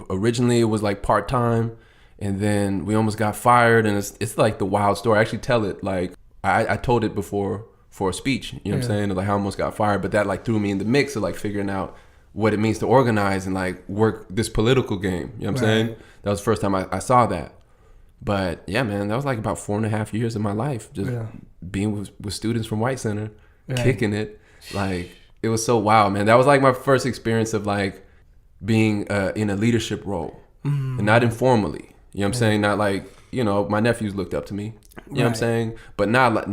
originally it was like part-time. And then we almost got fired, and it's like the wild story. I actually tell it like I told it before for a speech. You know what I'm saying? Like how I almost got fired, but that like threw me in the mix of like figuring out what it means to organize and like work this political game. You know what I'm saying? That was the first time I saw that. But yeah, man, that was like about 4.5 years of my life just being with students from White Center, kicking it. Like it was so wild, man. That was like my first experience of like being in a leadership role, and not informally. You know what I'm saying? Not like, my nephews looked up to me. You know what I'm saying? But not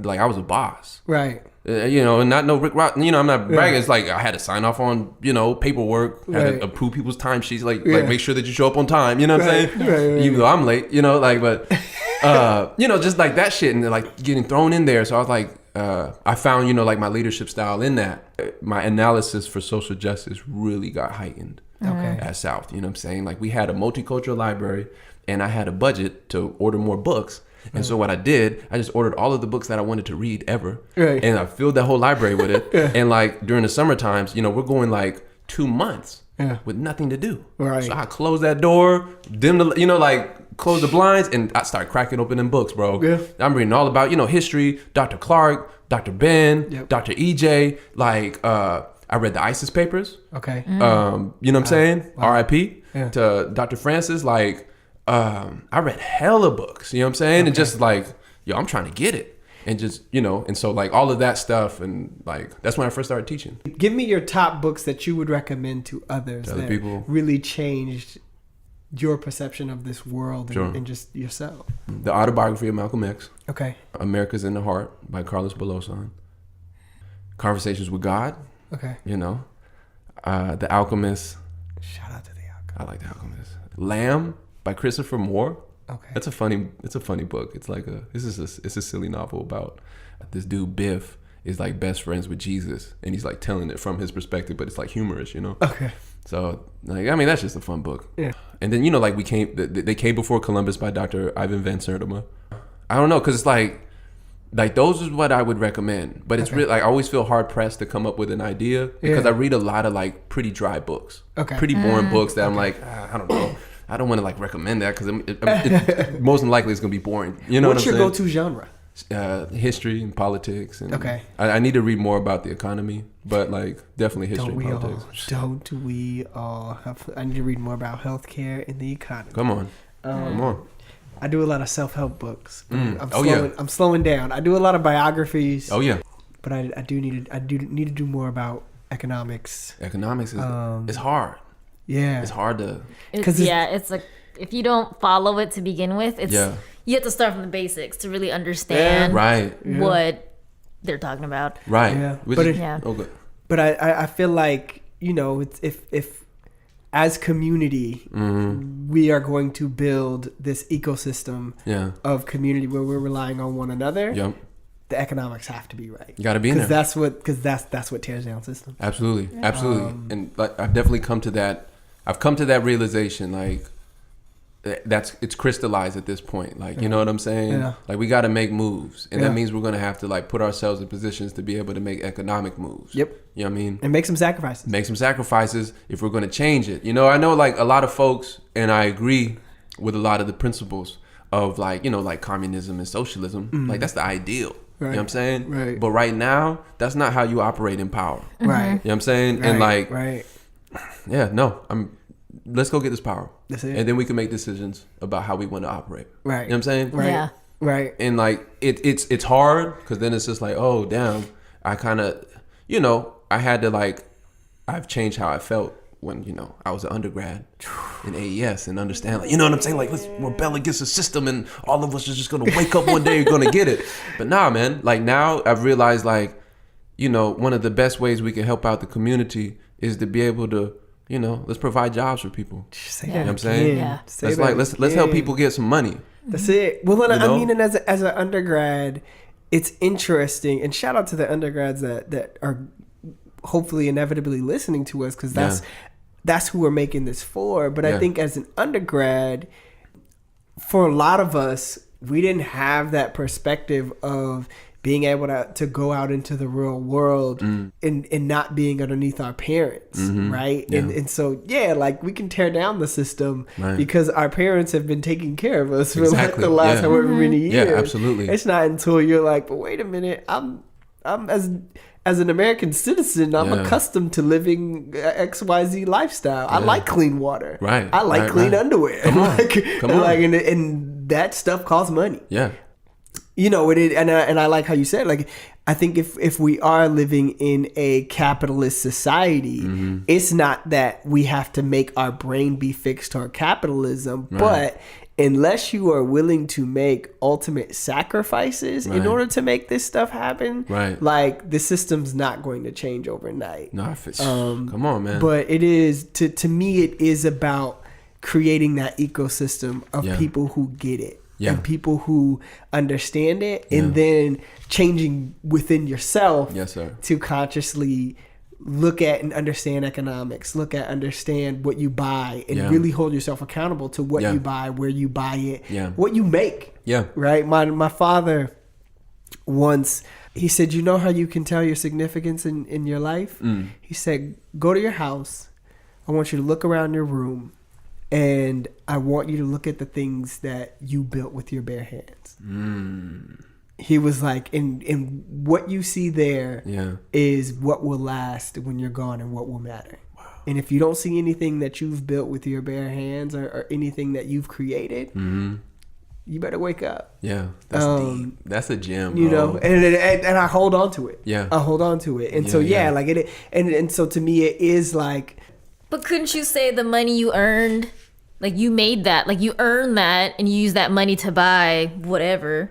like I was a boss. Right. And not no Rick Ross. I'm not bragging. It's like I had to sign off on, paperwork, had to approve people's timesheets, like make sure that you show up on time. You know what I'm saying? Right. Even though I'm late, but, just like that shit, and like getting thrown in there. So I was like, I found, like my leadership style in that. My analysis for social justice really got heightened at South. You know what I'm saying? Like we had a multicultural library, and I had a budget to order more books. And so what I did, I just ordered all of the books that I wanted to read ever. Right. And I filled that whole library with it. And like during the summer times, you know, we're going like 2 months with nothing to do. Right. So I close that door, dim the, you know, like close the blinds, and I start cracking open them books, bro. Yeah. I'm reading all about, you know, history, Dr. Clark, Dr. Ben, Dr. EJ. Like, I read the ISIS papers. Okay. You know what I'm saying? Wow. R.I.P. to Dr. Francis. Like, I read hella books. You know what I'm saying? And just like, yo, I'm trying to get it. And just, you know, and so like all of that stuff, and like that's when I first started teaching. Give me your top books that you would recommend to others To other that people. really changed your perception of this world and just yourself. The Autobiography of Malcolm X. Okay. America's in the Heart by Carlos Bellosan. Conversations with God. Okay. You know, The Alchemist. Shout out to the Alchemist. I like The Alchemist. Lamb by Christopher Moore. Okay. It's a funny book. It's like it's a silly novel about this dude Biff is like best friends with Jesus, and he's like telling it from his perspective, but it's like humorous, you know. Okay. So like, I mean, that's just a fun book. Yeah. And then, you know, like they came before Columbus by Dr. Ivan Van Sertima. I don't know, cause it's like those is what I would recommend, but it's really like I always feel hard pressed to come up with an idea because I read a lot of like pretty dry books, pretty boring books that I'm like, I don't know. I don't want to like recommend that because it most likely it's gonna be boring. You know What's what I'm your saying? go-to genre? History and politics. And Okay. I need to read more about the economy, but like definitely history and politics. Don't we all have? I need to read more about healthcare and the economy. Come on. Come on. I do a lot of self-help books. Mm. I'm slowing down. I do a lot of biographies. Oh yeah. But I do need to do more about economics. Economics is it's hard. Yeah. It's hard to. It's like if you don't follow it to begin with, it's you have to start from the basics to really understand what they're talking about. Right. Yeah. Okay. But I feel like, you know, it's if as community we are going to build this ecosystem of community where we're relying on one another. Yep. The economics have to be right. You got to be in there. That's what tears down systems. Absolutely. And like I've definitely come to that. I've come to that realization, like it's crystallized at this point. Like, you know what I'm saying? Yeah. Like we got to make moves, and that means we're going to have to like put ourselves in positions to be able to make economic moves. Yep. You know what I mean? And make some sacrifices. Make some sacrifices if we're going to change it. You know, I know like a lot of folks, and I agree with a lot of the principles of like, you know, like communism and socialism. Like that's the ideal. Right. You know what I'm saying? Right. But right now, that's not how you operate in power. Right. You know what I'm saying? Right. And like, right. let's go get this power. That's it. And then we can make decisions about how we want to operate. Right. You know what I'm saying? Right. Yeah. Right. And like it's hard because then it's just like, oh damn, I kind of, you know, I had to like, I've changed how I felt when, you know, I was an undergrad in AES and understand, like, you know what I'm saying? Like, let's rebel against the system and all of us are just going to wake up one day and going to get it. But nah, man, like now I've realized like, you know, one of the best ways we can help out the community is to be able to, you know, let's provide jobs for people. Say You know that what I'm saying? Yeah. Let's help people get some money. That's it. Well, and You know? I mean, and as an undergrad, it's interesting. And shout out to the undergrads that are hopefully inevitably listening to us, because that's who we're making this for. But I think as an undergrad, for a lot of us, we didn't have that perspective of being able to go out into the real world and not being underneath our parents, right? Yeah. And so, like we can tear down the system because our parents have been taking care of us for like the last however many years. Yeah, absolutely. It's not until you're like, but wait a minute, I'm as an American citizen, I'm accustomed to living XYZ lifestyle. I like clean water. Right. I like clean underwear. Come on. Come on. Like, and that stuff costs money. Yeah. You know, and I like how you said, like, I think if we are living in a capitalist society, it's not that we have to make our brain be fixed toward capitalism, but unless you are willing to make ultimate sacrifices in order to make this stuff happen, like the system's not going to change overnight. No, come on, man. But it is to me, it is about creating that ecosystem of people who get it. And people who understand it, and then changing within yourself to consciously look at and understand economics, understand what you buy, and really hold yourself accountable to what you buy, where you buy it, what you make. Yeah. Right? My father once, he said, you know how you can tell your significance in your life? He said, go to your house. I want you to look around your room, and I want you to look at the things that you built with your bare hands. He was like, and what you see there is what will last when you're gone and what will matter. Wow. And if you don't see anything that you've built with your bare hands or anything that you've created, you better wake up. Yeah, that's deep. That's a gem, bro. You know, and I hold on to it. Yeah, I hold on to it. And so like it, and so to me it is like. But couldn't you say the money you earned, like you made that, like you earned that, and you use that money to buy whatever?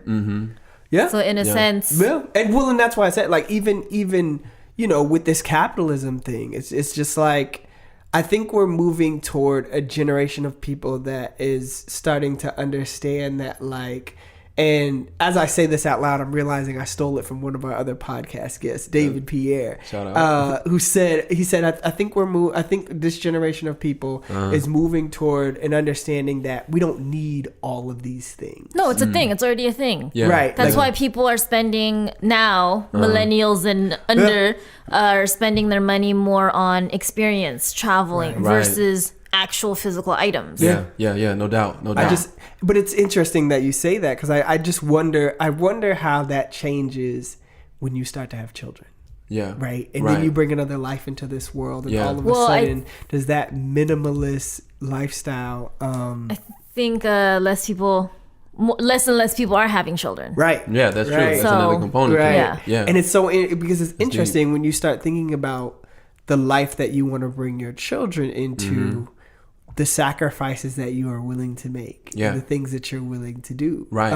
Yeah. So in a sense, and that's why I said, like, even you know, with this capitalism thing, it's just like, I think we're moving toward a generation of people that is starting to understand that, like, and as I say this out loud, I'm realizing I stole it from one of our other podcast guests, David Pierre, shout out. Who said, I think I think this generation of people is moving toward an understanding that we don't need all of these things. No, it's a thing. It's already a thing. Yeah. Right. That's why people are spending now, millennials and under, are spending their money more on experience, traveling, versus actual physical items. Yeah, no doubt. But it's interesting that you say that, because I just wonder how that changes when you start to have children. Yeah. Right. And then you bring another life into this world, and all of a sudden does that minimalist lifestyle I think less and less people are having children. Right. Yeah, that's true. That's another component. Right. Yeah. And it's because it's interesting when you start thinking about the life that you want to bring your children into, the sacrifices that you are willing to make, and the things that you're willing to do. Right.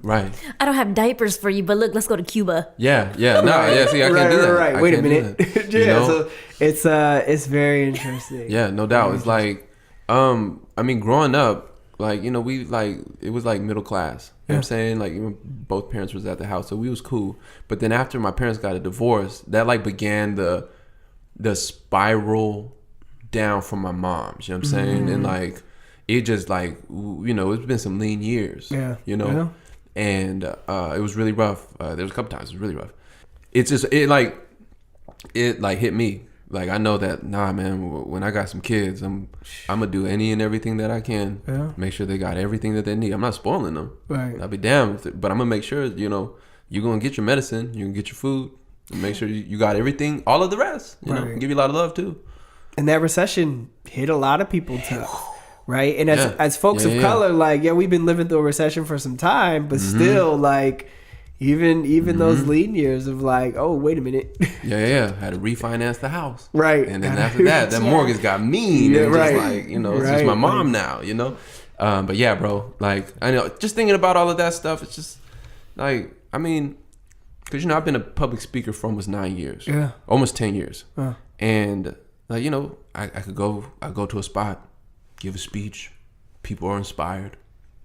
Right. I don't have diapers for you, but look, let's go to Cuba. Yeah. No, see, I can't do that. Right. Wait a minute. So it's very interesting. Yeah, no doubt. It's like, I mean, growing up, like, you know, we like, it was like middle class. You know what I'm saying? Like, both parents was at the house, so we was cool. But then after my parents got a divorce, that like began the spiral down from my mom's, you know what I'm saying? And like, it just like, you know, it's been some lean years, you know? And it was really rough. There was a couple times it was really rough. It's just, it hit me. Like, I know that, nah, man, when I got some kids, I'm gonna do any and everything that I can. Make sure they got everything that they need. I'm not spoiling them. Right. I'll be damned with it. But I'm gonna make sure, you know, you're gonna get your medicine, you're gonna get your food, and make sure you got everything, all of the rest, you know, give you a lot of love too. And that recession hit a lot of people tough, right? And as folks of color, like, we've been living through a recession for some time, but still, like, even those lean years of like, oh, wait a minute. Had to refinance the house. Right. And then after that mortgage got mean. And just like, you know, it's just my mom now, you know? But yeah, bro, like, I know, just thinking about all of that stuff, it's just, like, I mean, because, you know, I've been a public speaker for almost 9 years. Yeah. Almost 10 years. And... like, you know, I go to a spot, give a speech, people are inspired.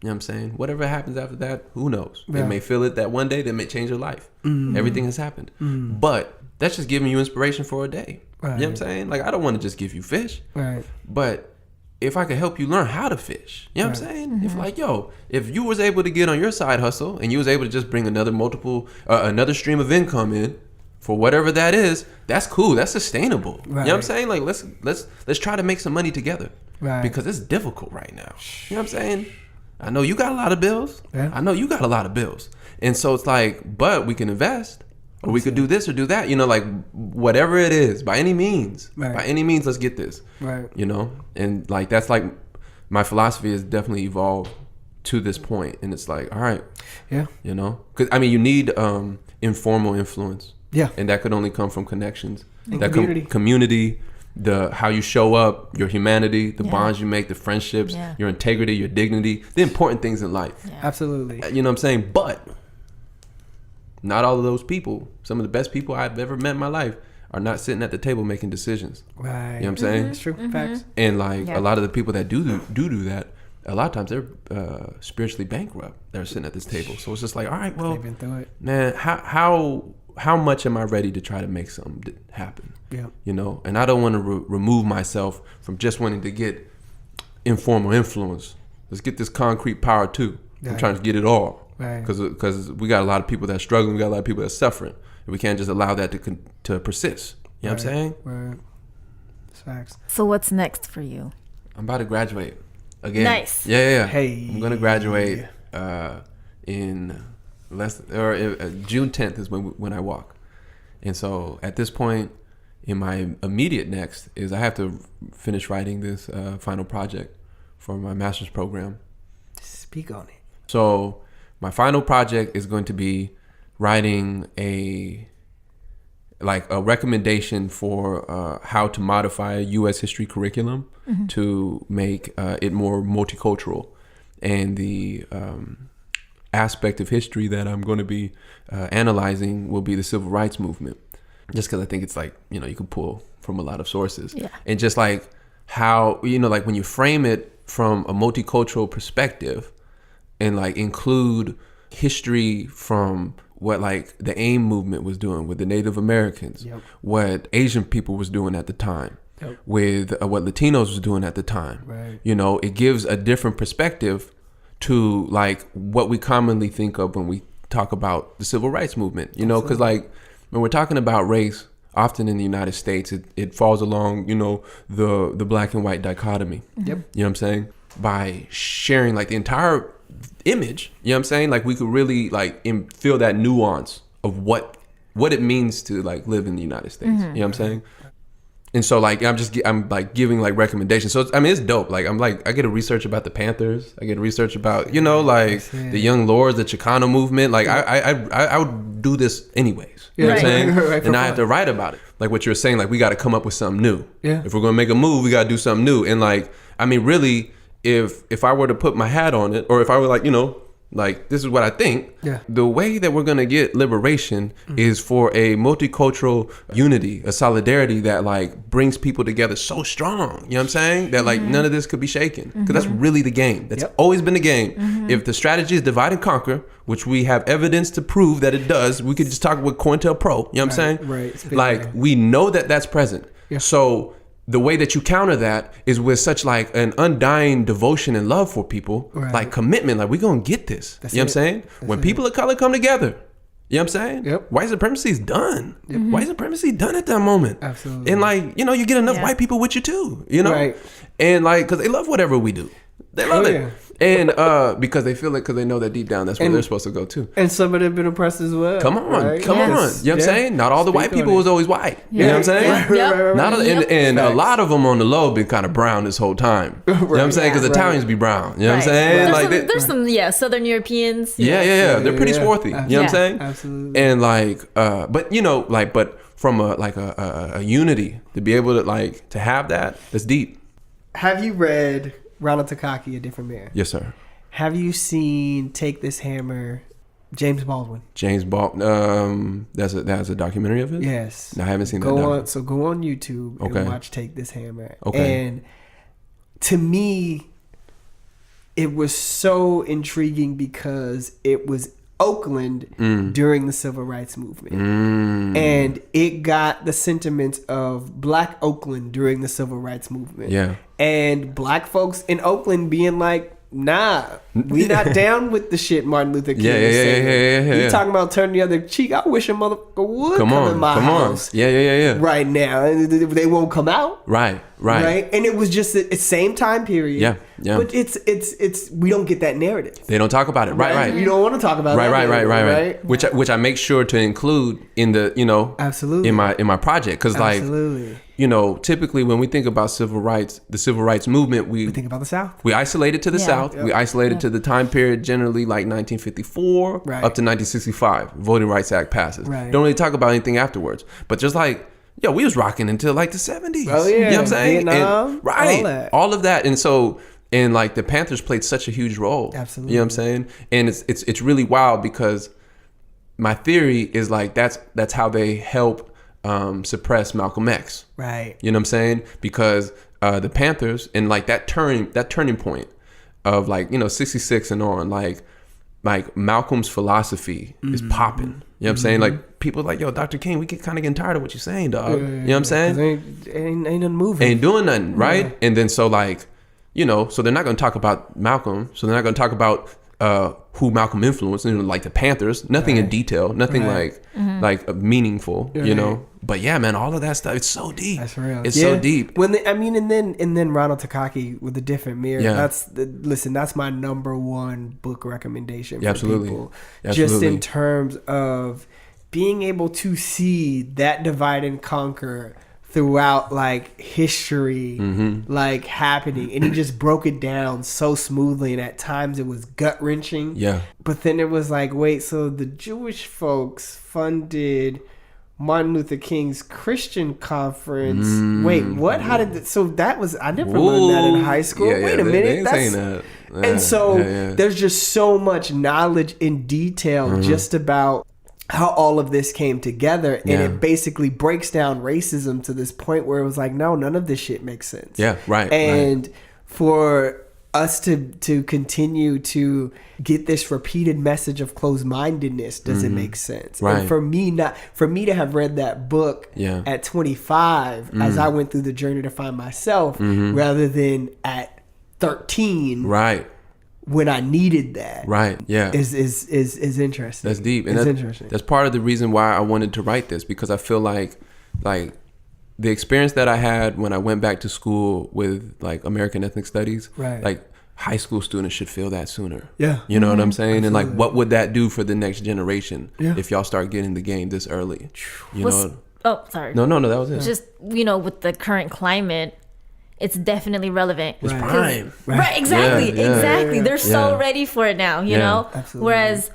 You know what I'm saying? Whatever happens after that, who knows? They may feel it that one day, that may change their life. Everything has happened. But that's just giving you inspiration for a day. You know what I'm saying? Like, I don't want to just give you fish. Right. But if I could help you learn how to fish, you know what I'm saying? If like, if you was able to get on your side hustle and you was able to just bring another stream of income in, for whatever that is, that's cool. That's sustainable. Right. You know what I'm saying? Like, let's try to make some money together. Right. Because it's difficult right now. You know what I'm saying? I know you got a lot of bills. Yeah. I know you got a lot of bills. And so it's like, but we can invest, or we could do this or do that. You know, like, whatever it is, by any means. Right. By any means, let's get this. Right. You know? And like, that's like, my philosophy has definitely evolved to this point. And it's like, all right. Yeah. You know? Because, I mean, you need informal influence. Yeah. And that could only come from connections. And community. Community, how you show up, your humanity, the bonds you make, the friendships, your integrity, your dignity, the important things in life. Yeah. Absolutely. You know what I'm saying? But not all of those people, some of the best people I've ever met in my life, are not sitting at the table making decisions. Right. You know what I'm saying? It's true. Facts. And like, a lot of the people that do that, a lot of times they're spiritually bankrupt. They're sitting at this table. So it's just like, all right, well, man, how much am I ready to try to make something happen? Yeah. You know, and I don't want to remove myself from just wanting to get informal influence. Let's get this concrete power too. I'm trying to get it all. Right. Because we got a lot of people that's struggling. We got a lot of people that's suffering. And we can't just allow that to persist. You know what I'm saying? Right. It's facts. So what's next for you? I'm about to graduate again. Nice. Yeah. Hey. I'm gonna graduate in June 10th is when I walk. And so at this point, in my immediate next is I have to finish writing this final project for my master's program. Speak on it. So my final project is going to be writing a recommendation for how to modify a U.S. history curriculum to make it more multicultural. And the aspect of history that I'm going to be analyzing will be the civil rights movement. Just because I think it's like, you know, you can pull from a lot of sources. Yeah. And just like how, you know, like when you frame it from a multicultural perspective and like include history from what like the AIM movement was doing with the Native Americans, what Asian people was doing at the time, with what Latinos was doing at the time. Right. You know, it gives a different perspective to like what we commonly think of when we talk about the civil rights movement, you know, because like when we're talking about race, often in the United States, it falls along, you know, the black and white dichotomy. Yep. You know what I'm saying? By sharing like the entire image, you know what I'm saying? Like we could really like feel that nuance of what it means to like live in the United States. You know what I'm saying? And so like I'm like giving like recommendations. So I mean it's dope. Like I get to research about the Panthers. I get to research about, you know, like the Young Lords, the Chicano movement. Like I would do this anyways. You know what I'm saying? Right, and I have to write about it. Like what you're saying, like we got to come up with something new. Yeah. If we're gonna make a move, we got to do something new. And like I mean really, if I were to put my hat on it, or if I were like, you know, like this is what I think. Yeah. The way that we're gonna get liberation is for a multicultural unity, a solidarity that like brings people together so strong. You know what I'm saying? That like none of this could be shaken, because that's really the game. That's always been the game. If the strategy is divide and conquer, which we have evidence to prove that it does, we could just talk with COINTELPRO. You know what I'm saying? Right. Like we know that that's present. Yeah. So the way that you counter that is with such like an undying devotion and love for people, like commitment, like we're gonna get this. You know what I'm saying? When people of color come together, you know what I'm saying? Yep. White supremacy is done. White supremacy done at that moment. Absolutely. And like, you know, you get enough white people with you too, you know? Right. And like, cause they love whatever we do. They love it. Yeah. And because they feel it, because they know that deep down that's where they're supposed to go too. And some of them have been oppressed as well. Come on, right? come on. You know what I'm saying? Not all the white people was always white. You know what I'm saying? Yep. Not and a lot of them on the low been kind of brown this whole time. You know what I'm saying? Because Italians be brown. You know what I'm saying? There's some Southern Europeans. Yeah. They're pretty swarthy. You know what I'm saying? Absolutely. And like, but you know, like, but from a unity to be able to like to have that's deep. Have you read Ronald Takaki, A Different Man? Yes, sir. Have you seen Take This Hammer, James Baldwin? James Baldwin. That's a documentary of his? Yes. No, I haven't seen that. Go on YouTube and watch Take This Hammer. Okay. And to me, it was so intriguing because it was Oakland during the Civil Rights Movement. And it got the sentiments of Black Oakland during the Civil Rights Movement. Yeah. And Black folks in Oakland being like, nah, we not down with the shit Martin Luther King is saying. You talking about turning the other cheek? I wish a motherfucker would come in my house. Yeah. Right now, and they won't come out. Right. And it was just the same time period. Yeah. But it's we don't get that narrative. They don't talk about it. Right. You don't want to talk about Right. Which I make sure to include in the, you know, absolutely in my project, because like, you know, typically when we think about civil rights, the civil rights movement, we think about the South. We isolate it to the South. We isolate it to the time period, generally like 1954 up to 1965. Voting Rights Act passes. Don't really talk about anything afterwards. But just like, yo, we was rocking until like the 70s. Oh yeah, you know what I'm saying? Vietnam, and, all of that. And so, and like the Panthers played such a huge role. Absolutely. You know what I'm saying? And it's really wild because my theory is like that's how they help suppress Malcolm X. Right. You know what I'm saying? Because the Panthers and like that turning point of like, you know, 66 and on, like Malcolm's philosophy is popping. You know what I'm saying? Like people like, yo, Dr. King, we get kind of getting tired of what you're saying, dog. You know what I'm saying? Ain't nothing moving. Ain't doing nothing, right? And then so like, you know, so they're not going to talk about Malcolm. So they're not going to talk about who Malcolm influenced, you know, like the Panthers. Nothing in detail. Nothing like meaningful, you know. But yeah, man, all of that stuff, it's so deep. That's real. It's so deep. And then Ronald Takaki with The Different Mirror. Yeah. That's my number one book recommendation for Absolutely. people. Absolutely. Just in terms of being able to see that divide and conquer throughout like history, like happening, and he just broke it down so smoothly, and at times it was gut wrenching. Yeah. But then it was like, wait, so the Jewish folks funded Martin Luther King's Christian conference. Wait, what? How did that? So that was, I never learned that in high school. Wait a minute. They ain't saying that. And so there's just so much knowledge in detail just about how all of this came together, and it basically breaks down racism to this point where it was like, no, none of this shit makes sense. Yeah, right. And for us to continue to get this repeated message of closed-mindedness doesn't make sense. Right. And for me to have read that book at 25 as I went through the journey to find myself rather than at 13, right, when I needed that, right, yeah, is interesting. That's deep, and it's that's interesting. That's part of the reason why I wanted to write this, because I feel like the experience that I had when I went back to school with like American Ethnic Studies, right, like high school students should feel that sooner. Yeah, you know what I'm saying? Absolutely. And like, what would that do for the next generation if y'all start getting the game this early? You know? Oh, sorry. No, that was it. Just, you know, with the current climate, it's definitely relevant. It's prime. Right, exactly. Yeah. Exactly. They're so ready for it now, you know? Absolutely. Whereas,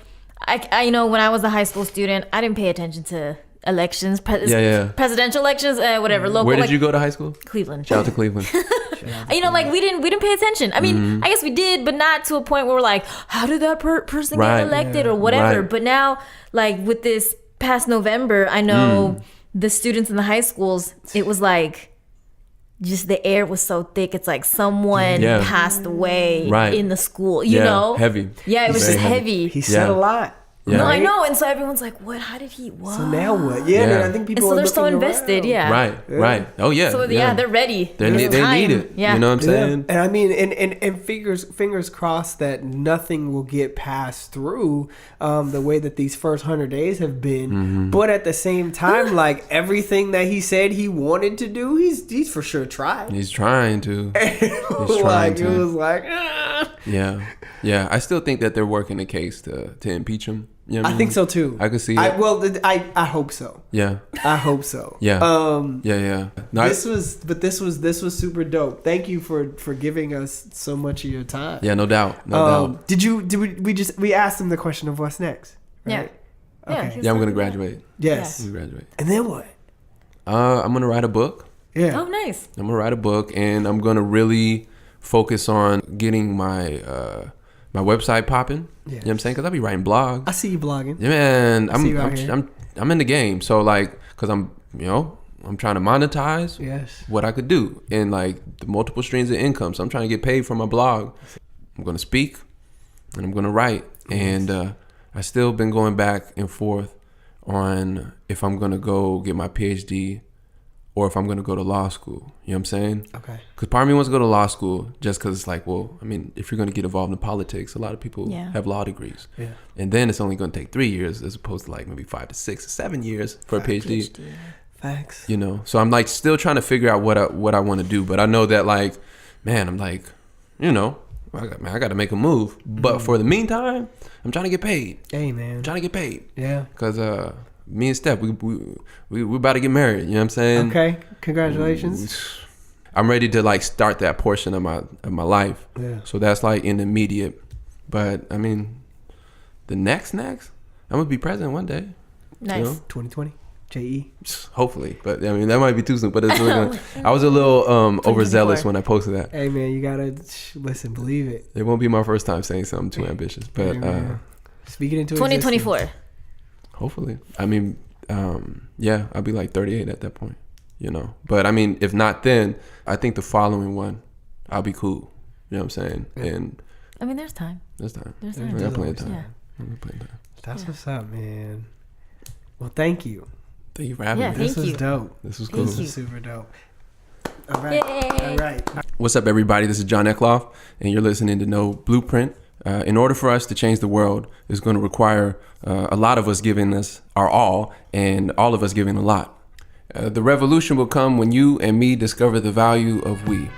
I you know, when I was a high school student, I didn't pay attention to elections, presidential elections, whatever, local. Where did you go to high school? Cleveland. Shout out to Cleveland. You know, like we didn't pay attention. I mean, I guess we did, but not to a point where we're like, how did that person get elected or whatever. Right. But now, like with this past November, I know the students in the high schools, it was like, just the air was so thick. It's like someone passed away in the school, you know? Heavy. Yeah, it was just heavy. He said a lot. Yeah. No, I know. And so everyone's like, what? How did he? What? So now what? Yeah. I think people and so are they're so looking invested. around. Yeah. Right. Oh yeah. So they're ready. They need it. Yeah. You know what I'm saying? And I mean, and fingers crossed that nothing will get passed through the way that these first 100 days have been. But at the same time, like everything that he said he wanted to do, he's for sure tried. He's trying to. It was like, Yeah. I still think that they're working the case to impeach him. You know what I think so too. I could see it. I hope so. Yeah. I hope so. Yeah. Yeah. No, this was super dope. Thank you for giving us so much of your time. Yeah, no doubt. No doubt. We asked him the question of what's next, right? Yeah. Okay. Yeah, I'm gonna graduate. Yes. I'm gonna graduate. And then what? I'm gonna write a book. Yeah. Oh, nice. I'm gonna write a book, and I'm gonna really focus on getting my my website popping. Yes. You know what I'm saying? Because I'll be writing blogs. I see you blogging. Yeah, man. see you out here. I'm in the game. So like, because I'm trying to monetize what I could do in like the multiple streams of income. So I'm trying to get paid for my blog. I'm gonna speak, and I'm gonna write, and I still been going back and forth on if I'm gonna go get my PhD or if I'm going to go to law school. You know what I'm saying? Okay. Because part of me wants to go to law school just because it's like, well, I mean, if you're going to get involved in politics, a lot of people have law degrees. Yeah. And then it's only going to take 3 years as opposed to like maybe 5 to 6 or 7 years for a PhD. Facts. You know? So I'm like still trying to figure out what I want to do. But I know that like, man, I'm like, you know, I got to make a move. But for the meantime, I'm trying to get paid. Hey, man. I'm trying to get paid. Yeah. Because me and Steph, we about to get married. You know what I'm saying? Okay. Congratulations. I'm ready to like start that portion of my life. Yeah. So that's like in the immediate. But I mean, the next, I'm gonna be president one day. Nice. You know? 2020. JE. Hopefully, but I mean that might be too soon. But it's I was a little overzealous when I posted that. Hey man, you gotta listen, believe it. It won't be my first time saying something too ambitious, but speak it into 2024. existence. Hopefully, I mean, yeah, I'll be like 38 at that point, you know. But I mean, if not then, I think the following one, I'll be cool. You know what I'm saying? Yeah. And I mean, there's time. There's time. There's time. I got plenty of time. Yeah. Plenty of time. That's what's up, man. Well, thank you. Thank you for having me. This was dope. This was cool. This is super dope. All right. Yay. All right. What's up, everybody? This is John Eckloff, and you're listening to No Blueprint. In order for us to change the world, it's going to require a lot of us giving us our all, and all of us giving a lot. The revolution will come when you and me discover the value of we.